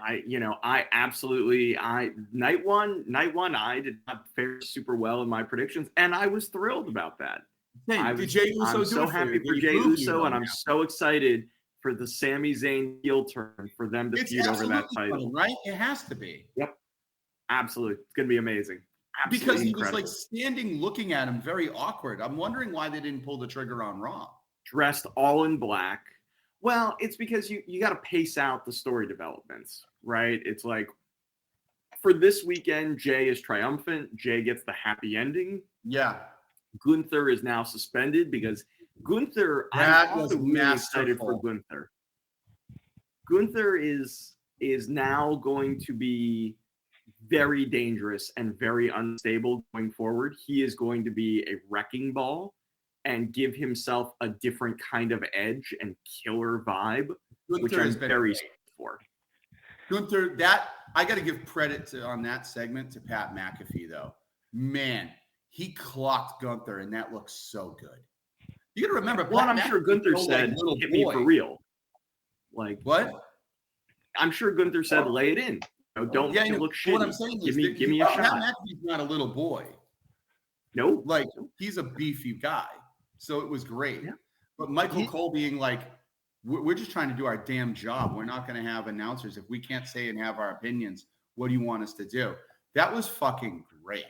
night one, I did not fare super well in my predictions, and I was thrilled about that. Did Jey Uso I'm so happy for Jey Uso, and I'm so excited for the Sami Zayn heel turn for them to feud over that title. Funny, right? It has to be. Yep. Absolutely. It's going to be amazing. Absolutely because he incredible. was like standing looking at him very awkward. I'm wondering why they didn't pull the trigger on Raw. Dressed all in black. Well, it's because you got to pace out the story developments, right? It's like for this weekend, Jay is triumphant. Jay gets the happy ending. Yeah. Gunther is now suspended because Gunther, I'm also really excited for Gunther. Gunther is now going to be very dangerous and very unstable going forward. He is going to be a wrecking ball and give himself a different kind of edge and killer vibe, which I'm very excited for. Gunther, that I got to give credit to on that segment to Pat McAfee though. Man, he clocked Gunther and that looks so good. You got to remember, well, I'm sure Gunther said, "Hit me for real." Like what? I'm sure Gunther said, "Lay it in. Don't make it look shitty." What I'm saying is, give me a shot. Pat McAfee's not a little boy. No, like he's a beefy guy, so it was great. Yeah. But Michael Cole being like, "We're just trying to do our damn job. We're not going to have announcers if we can't say and have our opinions. What do you want us to do?" That was fucking great.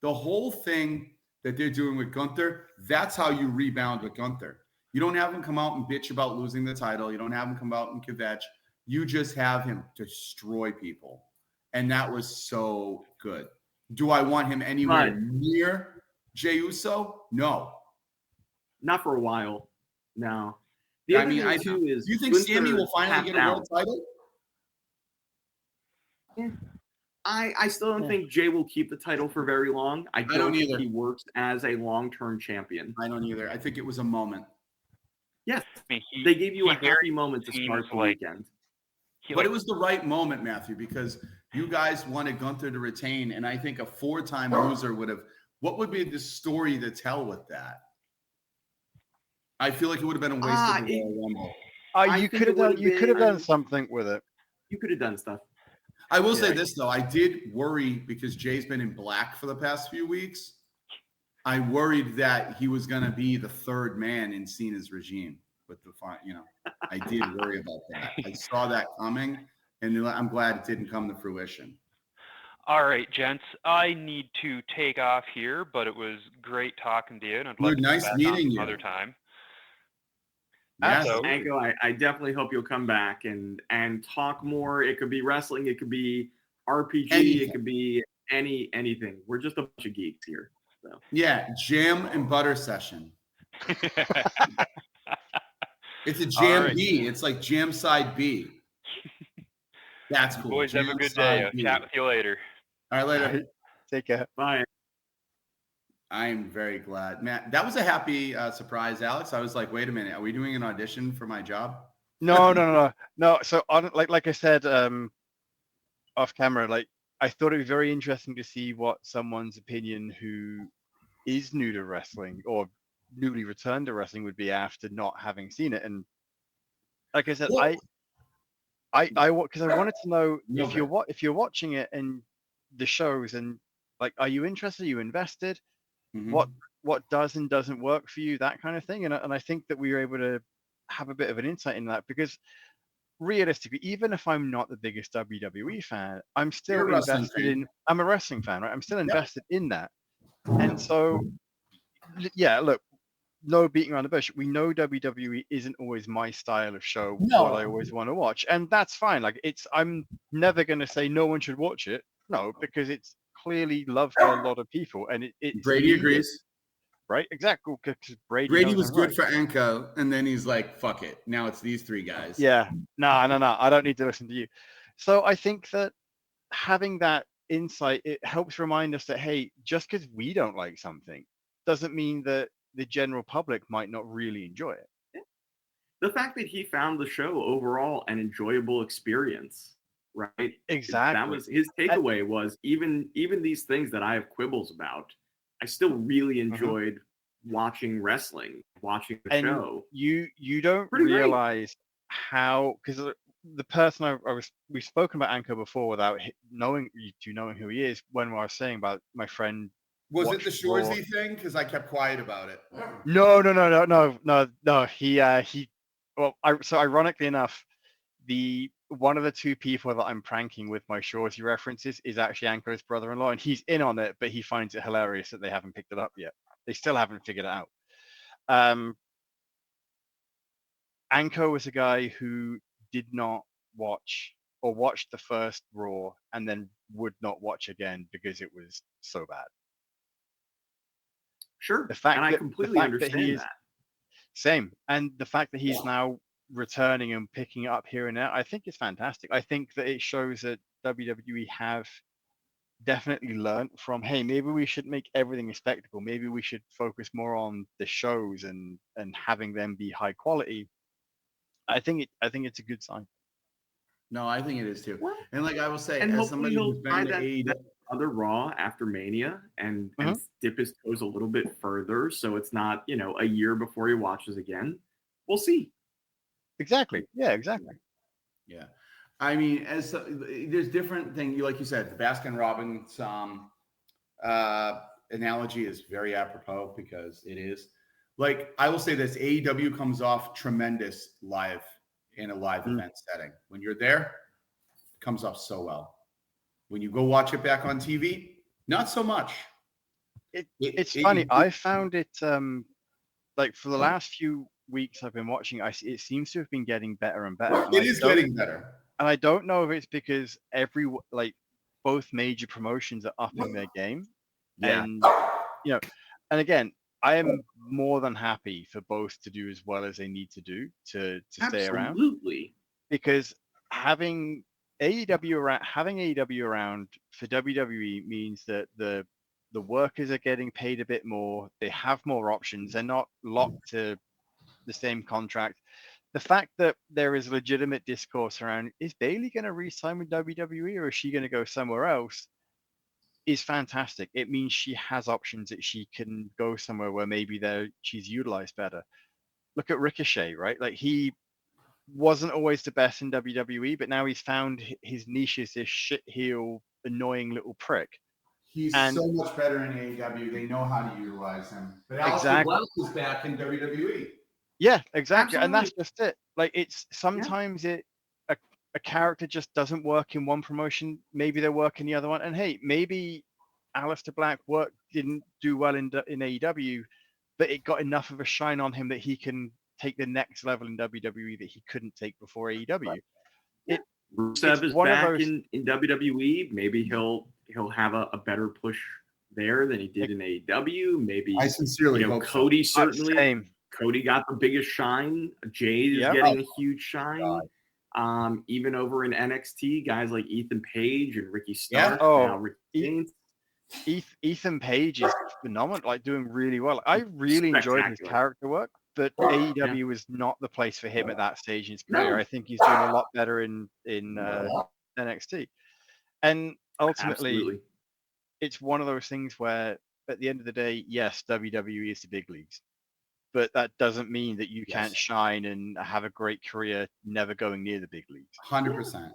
The whole thing that they're doing with Gunther, that's how you rebound with Gunther. You don't have him come out and bitch about losing the title. You don't have him come out and kvetch. You just have him destroy people. And that was so good. Do I want him anywhere near Jey Uso? No. Not for a while. No. I mean, do you think Sami will finally get a world title? Yeah. I still don't think Jay will keep the title for very long. I don't think he works as a long-term champion. I don't either. I think it was a moment. Yes. I mean, they gave you a happy moment to start the weekend. But it was the right moment, Matthew, because you guys wanted Gunther to retain, and I think a 4-time loser would have – what would be the story to tell with that? I feel like it would have been a waste of the Royal Rumble. You could have done something with it. You could have done stuff. I will say this, though. I did worry because Jay's been in black for the past few weeks. I worried that he was going to be the third man in Cena's regime. With the I did worry about that. I saw that coming, and I'm glad it didn't come to fruition. All right, gents. I need to take off here, but it was great talking to you. And I'd love to nice meeting you. Another time. Yes, Enco, I definitely hope you'll come back and talk more. It could be wrestling, it could be RPG, It could be anything. We're just a bunch of geeks here. So. Yeah, jam and butter session. It's a jam B. It's like jam side B. That's cool. Boys, have a good day. I'll chat with you later. All right, later. Take care. Bye. I am very glad, man. That was a happy surprise, Alex. I was like, wait a minute, are we doing an audition for my job? No. So like I said, off camera, like I thought it'd be very interesting to see what someone's opinion who is new to wrestling or newly returned to wrestling would be after not having seen it. And like I said, Well- because I wanted to know No, if you're watching it and the shows and like, are you interested? Are you invested? Mhm. What does and doesn't work for you, that kind of thing. And I think that we were able to have a bit of an insight in that because realistically, even if I'm not the biggest WWE fan, I'm You're still a wrestling invested fan. in. I'm a wrestling fan, right? I'm still Yep. invested in that. And so, yeah, look, no beating around the bush. We know WWE isn't always my style of show, No. what I always want to watch, and that's fine. Like, I'm never going to say no one should watch it. No, because it's clearly loved by a lot of people, and it's Brady needed, agrees. right? Exactly, because Brady knows was I'm good right. for Enco, and then he's like, "Fuck it." Now it's these three guys. Yeah, no. I don't need to listen to you. So I think that having that insight, it helps remind us that, hey, just because we don't like something doesn't mean that the general public might not really enjoy it. The fact that he found the show overall an enjoyable experience, right? Exactly. That was his takeaway. Was even these things that I have quibbles about, I still really enjoyed watching wrestling, watching the show. You don't Pretty great. realize how, because the person we've spoken about Enco before without knowing who he is. When I was saying about my friend, Was it the watched Raw. Shoresy thing? Because I kept quiet about it. No. He well, so ironically enough, one of the two people that I'm pranking with my Shoresy references is actually Anko's brother-in-law, and he's in on it, but he finds it hilarious that they haven't picked it up yet. They still haven't figured it out. Enco was a guy who did not watch or watched the first Raw and then would not watch again because it was so bad. Sure, The fact and I that, completely understand that. Same, and the fact that he's now returning and picking it up here and there, I think is fantastic. I think that it shows that WWE have definitely learned from, hey, maybe we should make everything a spectacle. Maybe we should focus more on the shows and having them be high quality. I think it's a good sign. No, I think it is too. Well, And like I will say, and as hopefully somebody he'll who's try been to that AEW, other Raw after Mania and dip his toes a little bit further, so it's not a year before he watches again. We'll see. Exactly. Yeah, exactly. yeah. I mean, there's different things. Like you said, the Baskin Robbins analogy is very apropos because it is. Like I will say this: AEW comes off tremendous live in a live event setting. When you're there, it comes off so well. When you go watch it back on TV, not so much. It's funny. I found it like for the last few weeks I've been watching, it seems to have been getting better and better. And it is getting better. And I don't know if it's because both major promotions are upping their game. Yeah. And and again, I am more than happy for both to do as well as they need to do to stay around. Absolutely. Because having AEW around for WWE means that the workers are getting paid a bit more. They have more options. They're not locked to the same contract. The fact that there is legitimate discourse around, is Bayley going to re-sign with WWE or is she going to go somewhere else, is fantastic. It means she has options, that she can go somewhere where maybe she's utilized better. Look at Ricochet, right? Like, he wasn't always the best in WWE, but now he's found his niche as this shit heel, annoying little prick. He's so much better in AEW. They know how to utilize him. But Aleister Black is back in WWE. Yeah, exactly. Absolutely. And that's just it. Like, it's sometimes a character just doesn't work in one promotion. Maybe they work in the other one. And hey, maybe Aleister Black didn't do well in AEW, but it got enough of a shine on him that he can take the next level in WWE that he couldn't take before AEW. Rusev is back in WWE. Maybe he'll have a better push there than he did in AEW. Maybe I sincerely hope Cody so. certainly. Cody got the biggest shine. Jade is getting a huge shine. Even over in NXT, guys like Ethan Page and Ricky Stark. Now Ricky James. Ethan Page is phenomenal, like doing really well. I really enjoyed his Spectacular. character work, but AEW was not the place for him at that stage in his career. No. I think he's doing a lot better in NXT. And ultimately, Absolutely. it's one of those things where at the end of the day, yes, WWE is the big leagues, but that doesn't mean that you can't shine and have a great career never going near the big leagues. 100%.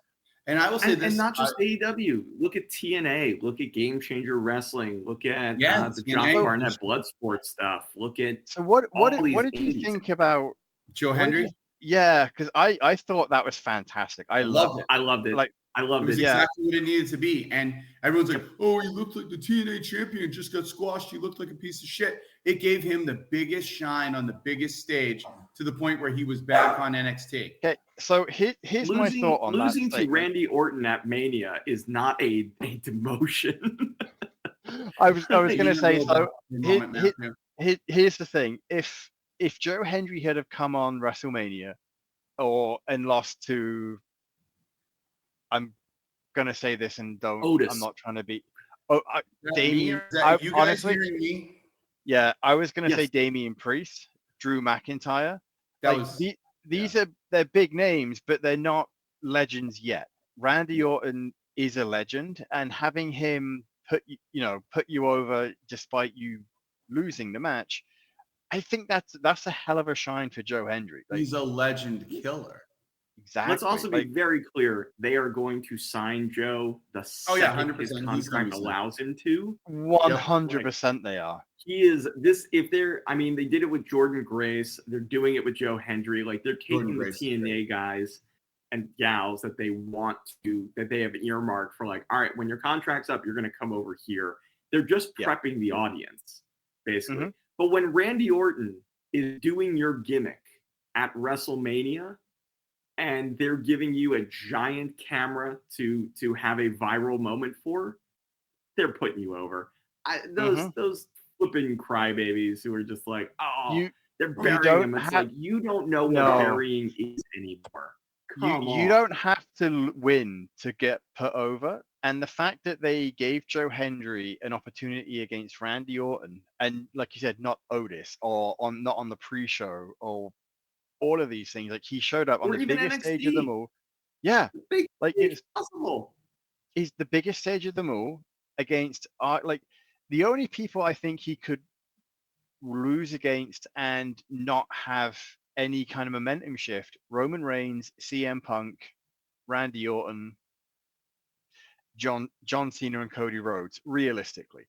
And I will say this, and not just AEW. Look at TNA. Look at Game Changer Wrestling. Look at the Josh TNA. Barnett Bloodsport stuff. Look at So what did you indies. think about Joe Hendry. Yeah, because I thought that was fantastic. I loved it. I loved it. Like, I loved It was it. exactly what it needed to be. And everyone's like, oh, he looked like the TNA champion, just got squashed. He looked like a piece of shit. It gave him the biggest shine on the biggest stage to the point where he was back on NXT. Okay, so here's my thought on that. Losing to Randy Orton at Mania is not a demotion. I was going to say, so Moment, here's the thing. If Joe Hendry had have come on WrestleMania and lost to, I'm going to say this and don't, Otis. I'm not trying to be, Damien. Damien. You guys Honestly, hearing me? yeah, I was going to say Yes. Damien Priest, Drew McIntyre. That Like, was these are they're big names, but they're not legends yet. Randy Orton is a legend, and having him put you over despite you losing the match, I think that's a hell of a shine for Joe Hendry. Like, he's a legend killer. exactly. Let's also be very clear. They are going to sign Joe the second 100%. his He's contract gonna be allows him to. 100% they are. He is this. If they're, I mean, they did it with Jordan Grace. They're doing it with Joe Hendry. Like they're taking the TNA guys and gals that they want to, that they have earmarked for. Like, all right, when your contract's up, you're going to come over here. They're just prepping the audience, basically. But when Randy Orton is doing your gimmick at WrestleMania, and they're giving you a giant camera to have a viral moment for, they're putting you over. Those flipping crybabies who are just like, they're burying him. It's like, you don't know what burying is anymore. You don't have to win to get put over. And the fact that they gave Joe Hendry an opportunity against Randy Orton, and like you said, not Otis, or not on the pre-show, or all of these things, like he showed up on the biggest stage of them all. Yeah, like it's possible. He's the biggest stage of them all against like the only people I think he could lose against and not have any kind of momentum shift: Roman Reigns, CM Punk, Randy Orton, John Cena, and Cody Rhodes, realistically.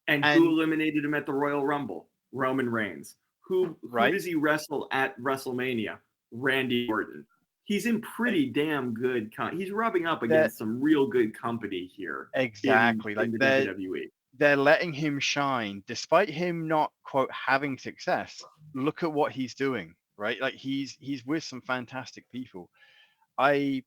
And who eliminated him at the Royal Rumble? Roman Reigns. Who does he wrestle at WrestleMania? Randy Orton. He's in pretty damn good. He's rubbing up against some real good company here. Exactly. In the WWE. They're letting him shine despite him not, quote, having success. Look at what he's doing, right? Like he's with some fantastic people. To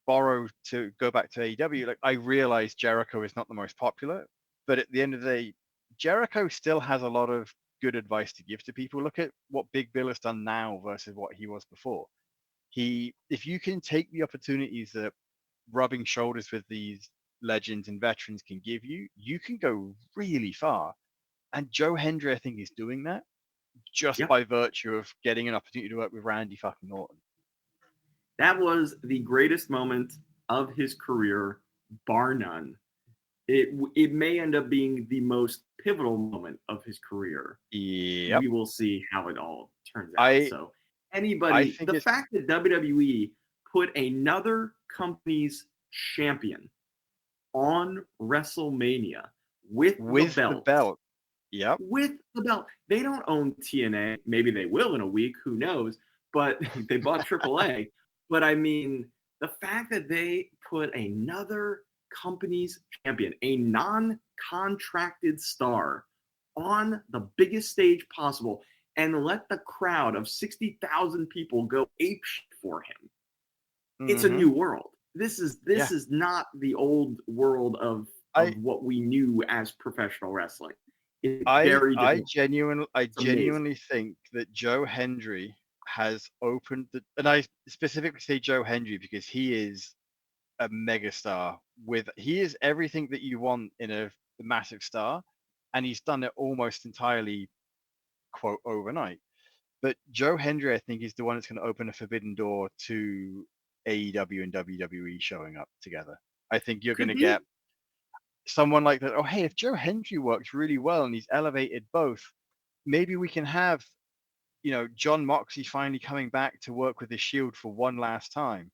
go back to AEW, like I realize Jericho is not the most popular, but at the end of the day, Jericho still has a lot of good advice to give to people. Look at what Big Bill has done now versus what he was before. If you can take the opportunities that rubbing shoulders with these legends and veterans can give you, you can go really far. And Joe Hendry, I think, is doing that just by virtue of getting an opportunity to work with Randy fucking Orton. That was the greatest moment of his career, bar none. It may end up being the most pivotal moment of his career. Yeah, we will see how it all turns out. So the fact that WWE put another company's champion on WrestleMania with the belt. Yep. With the belt. They don't own TNA. Maybe they will in a week. Who knows? But they bought AAA. But I mean, the fact that they put another company's champion, a non-contracted star, on the biggest stage possible and let the crowd of 60,000 people go apeshit for him. It's a new world. This is not the old world of what we knew as professional wrestling. It's very different. I genuinely think that Joe Hendry has opened and I specifically say Joe Hendry because he is a megastar. He is everything that you want in a massive star, and he's done it almost entirely, quote, overnight. But Joe Hendry, I think, is the one that's going to open a forbidden door to AEW and WWE showing up together. I think you're going to get someone like that. Oh, hey, if Joe Hendry works really well and he's elevated both, maybe we can have, John Moxley finally coming back to work with the Shield for one last time.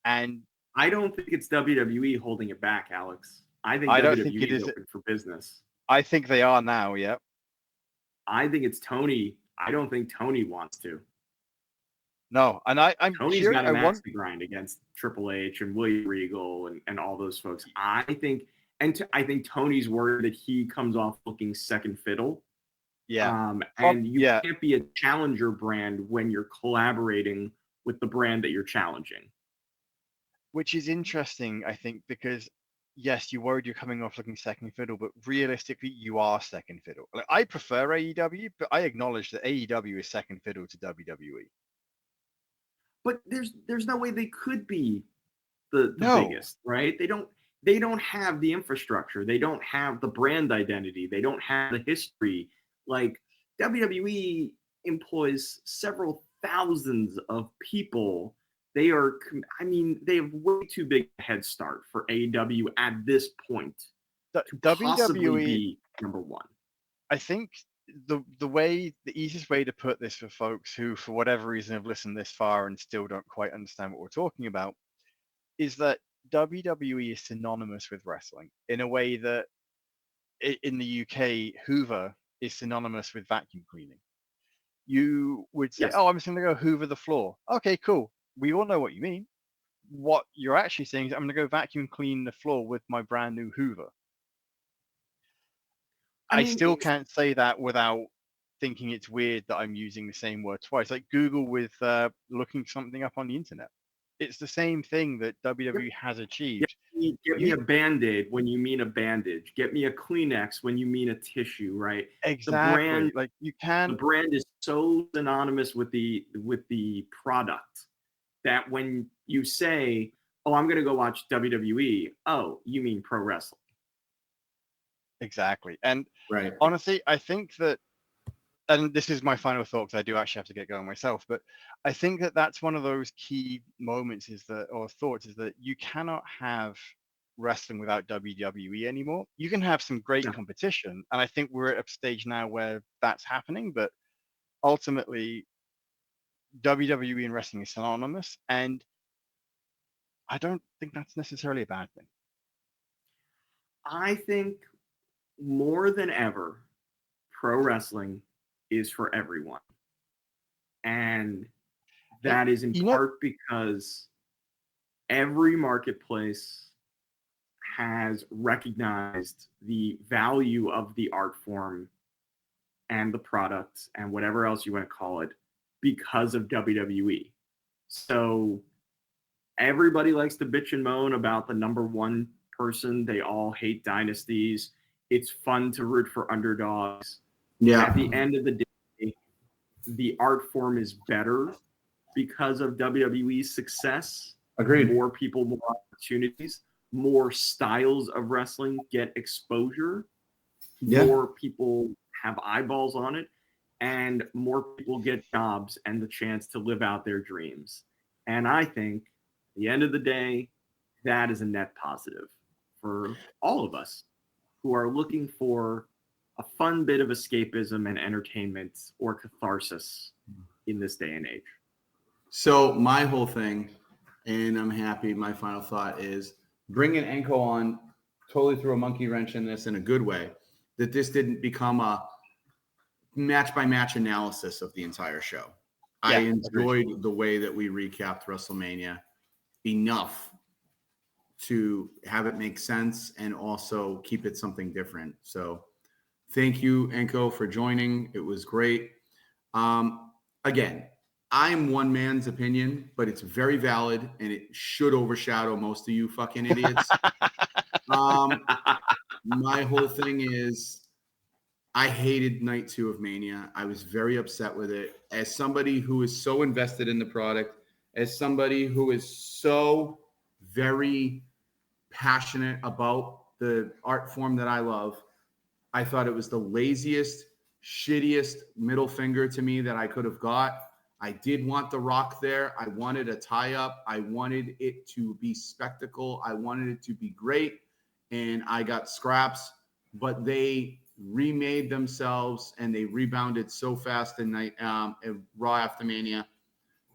And I don't think it's WWE holding it back, Alex. I think don't WWE think it is is. open for business. I think they are now. Yeah. I think it's Tony. I don't think Tony wants to. No, and I'm Tony's curious. got a max to grind against Triple H and William Regal and all those folks. I think Tony's worried that he comes off looking second fiddle. Yeah. And you can't be a challenger brand when you're collaborating with the brand that you're challenging. Which is interesting, I think, because yes, you're worried you're coming off looking second fiddle, but realistically, you are second fiddle. Like, I prefer AEW, but I acknowledge that AEW is second fiddle to WWE. But there's no way they could be the biggest, right? They don't have the infrastructure. They don't have the brand identity. They don't have the history. Like, WWE employs several thousands of people. They have way too big a head start for AEW at this point to possibly be number one. I think the easiest way to put this for folks who, for whatever reason, have listened this far and still don't quite understand what we're talking about, is that WWE is synonymous with wrestling in a way that in the UK, Hoover is synonymous with vacuum cleaning. You would say, oh, I'm just going to go Hoover the floor. Okay, cool. We all know what you mean. What you're actually saying is I'm going to go vacuum clean the floor with my brand new Hoover. I still can't say that without thinking it's weird that I'm using the same word twice. Like Google with looking something up on the internet. It's the same thing that WWE has achieved. Get me a Band-Aid when you mean a bandage. Get me a Kleenex when you mean a tissue, right? Exactly. The brand is so synonymous with the product that when you say, oh, I'm going to go watch WWE, oh, you mean pro wrestling. Exactly. And honestly, I think that, and this is my final thought because I do actually have to get going myself, but I think that that's one of those key moments is that you cannot have wrestling without WWE anymore. You can have some great competition, and I think we're at a stage now where that's happening, but ultimately WWE and wrestling is synonymous, and I don't think that's necessarily a bad thing. I think more than ever, pro wrestling is for everyone. And that is in part because every marketplace has recognized the value of the art form and the product and whatever else you want to call it because of WWE. So everybody likes to bitch and moan about the number one person. They all hate dynasties. It's fun to root for underdogs. Yeah. At the end of the day, the art form is better because of WWE's success. Agreed. More people, more opportunities, more styles of wrestling get exposure. Yeah. More people have eyeballs on it, and more people get jobs and the chance to live out their dreams. And I think at the end of the day, that is a net positive for all of us who are looking for a fun bit of escapism and entertainment or catharsis in this day and age. So my whole thing, and I'm happy, my final thought is bringing Enco on totally threw a monkey wrench in this in a good way, that this didn't become a match-by-match analysis of the entire show. Yeah, I enjoyed the way that we recapped WrestleMania enough to have it make sense and also keep it something different. So thank you, Enco, for joining. It was great. Again, I'm one man's opinion, but it's very valid and it should overshadow most of you fucking idiots. My whole thing is I hated night 2 of Mania. I was very upset with it. As somebody who is so invested in the product, as somebody who is so very passionate about the art form that I love. I thought it was the laziest, shittiest middle finger to me that I could have got. I did want The Rock there. I wanted a tie-up. I wanted it to be spectacle. I wanted it to be great. And I got scraps. But they remade themselves and they rebounded so fast in Raw After Mania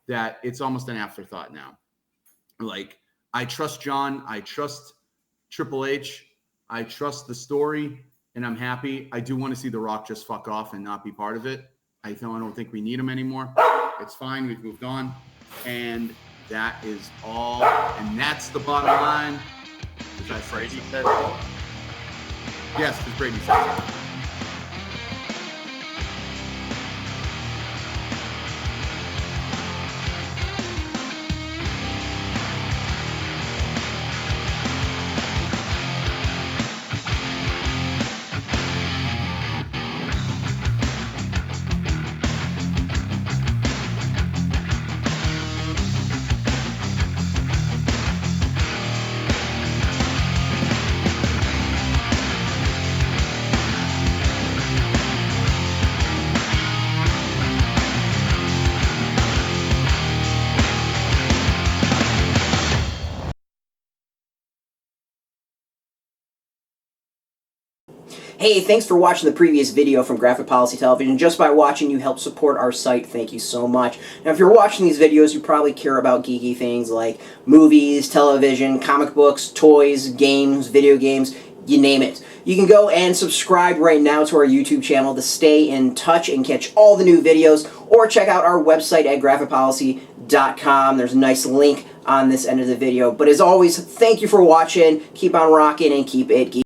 that it's almost an afterthought now. Like, I trust John. I trust Triple H. I trust the story. And I'm happy. I do want to see The Rock just fuck off and not be part of it. I don't think we need him anymore. It's fine. We've moved on. And that is all. And that's the bottom line. Because Brady said so. Yes, because Brady said so. Hey, thanks for watching the previous video from Graphic Policy Television. Just by watching, you help support our site. Thank you so much. Now, if you're watching these videos, you probably care about geeky things like movies, television, comic books, toys, games, video games, you name it. You can go and subscribe right now to our YouTube channel to stay in touch and catch all the new videos, or check out our website at graphicpolicy.com. There's a nice link on this end of the video. But as always, thank you for watching. Keep on rocking and keep it geeky.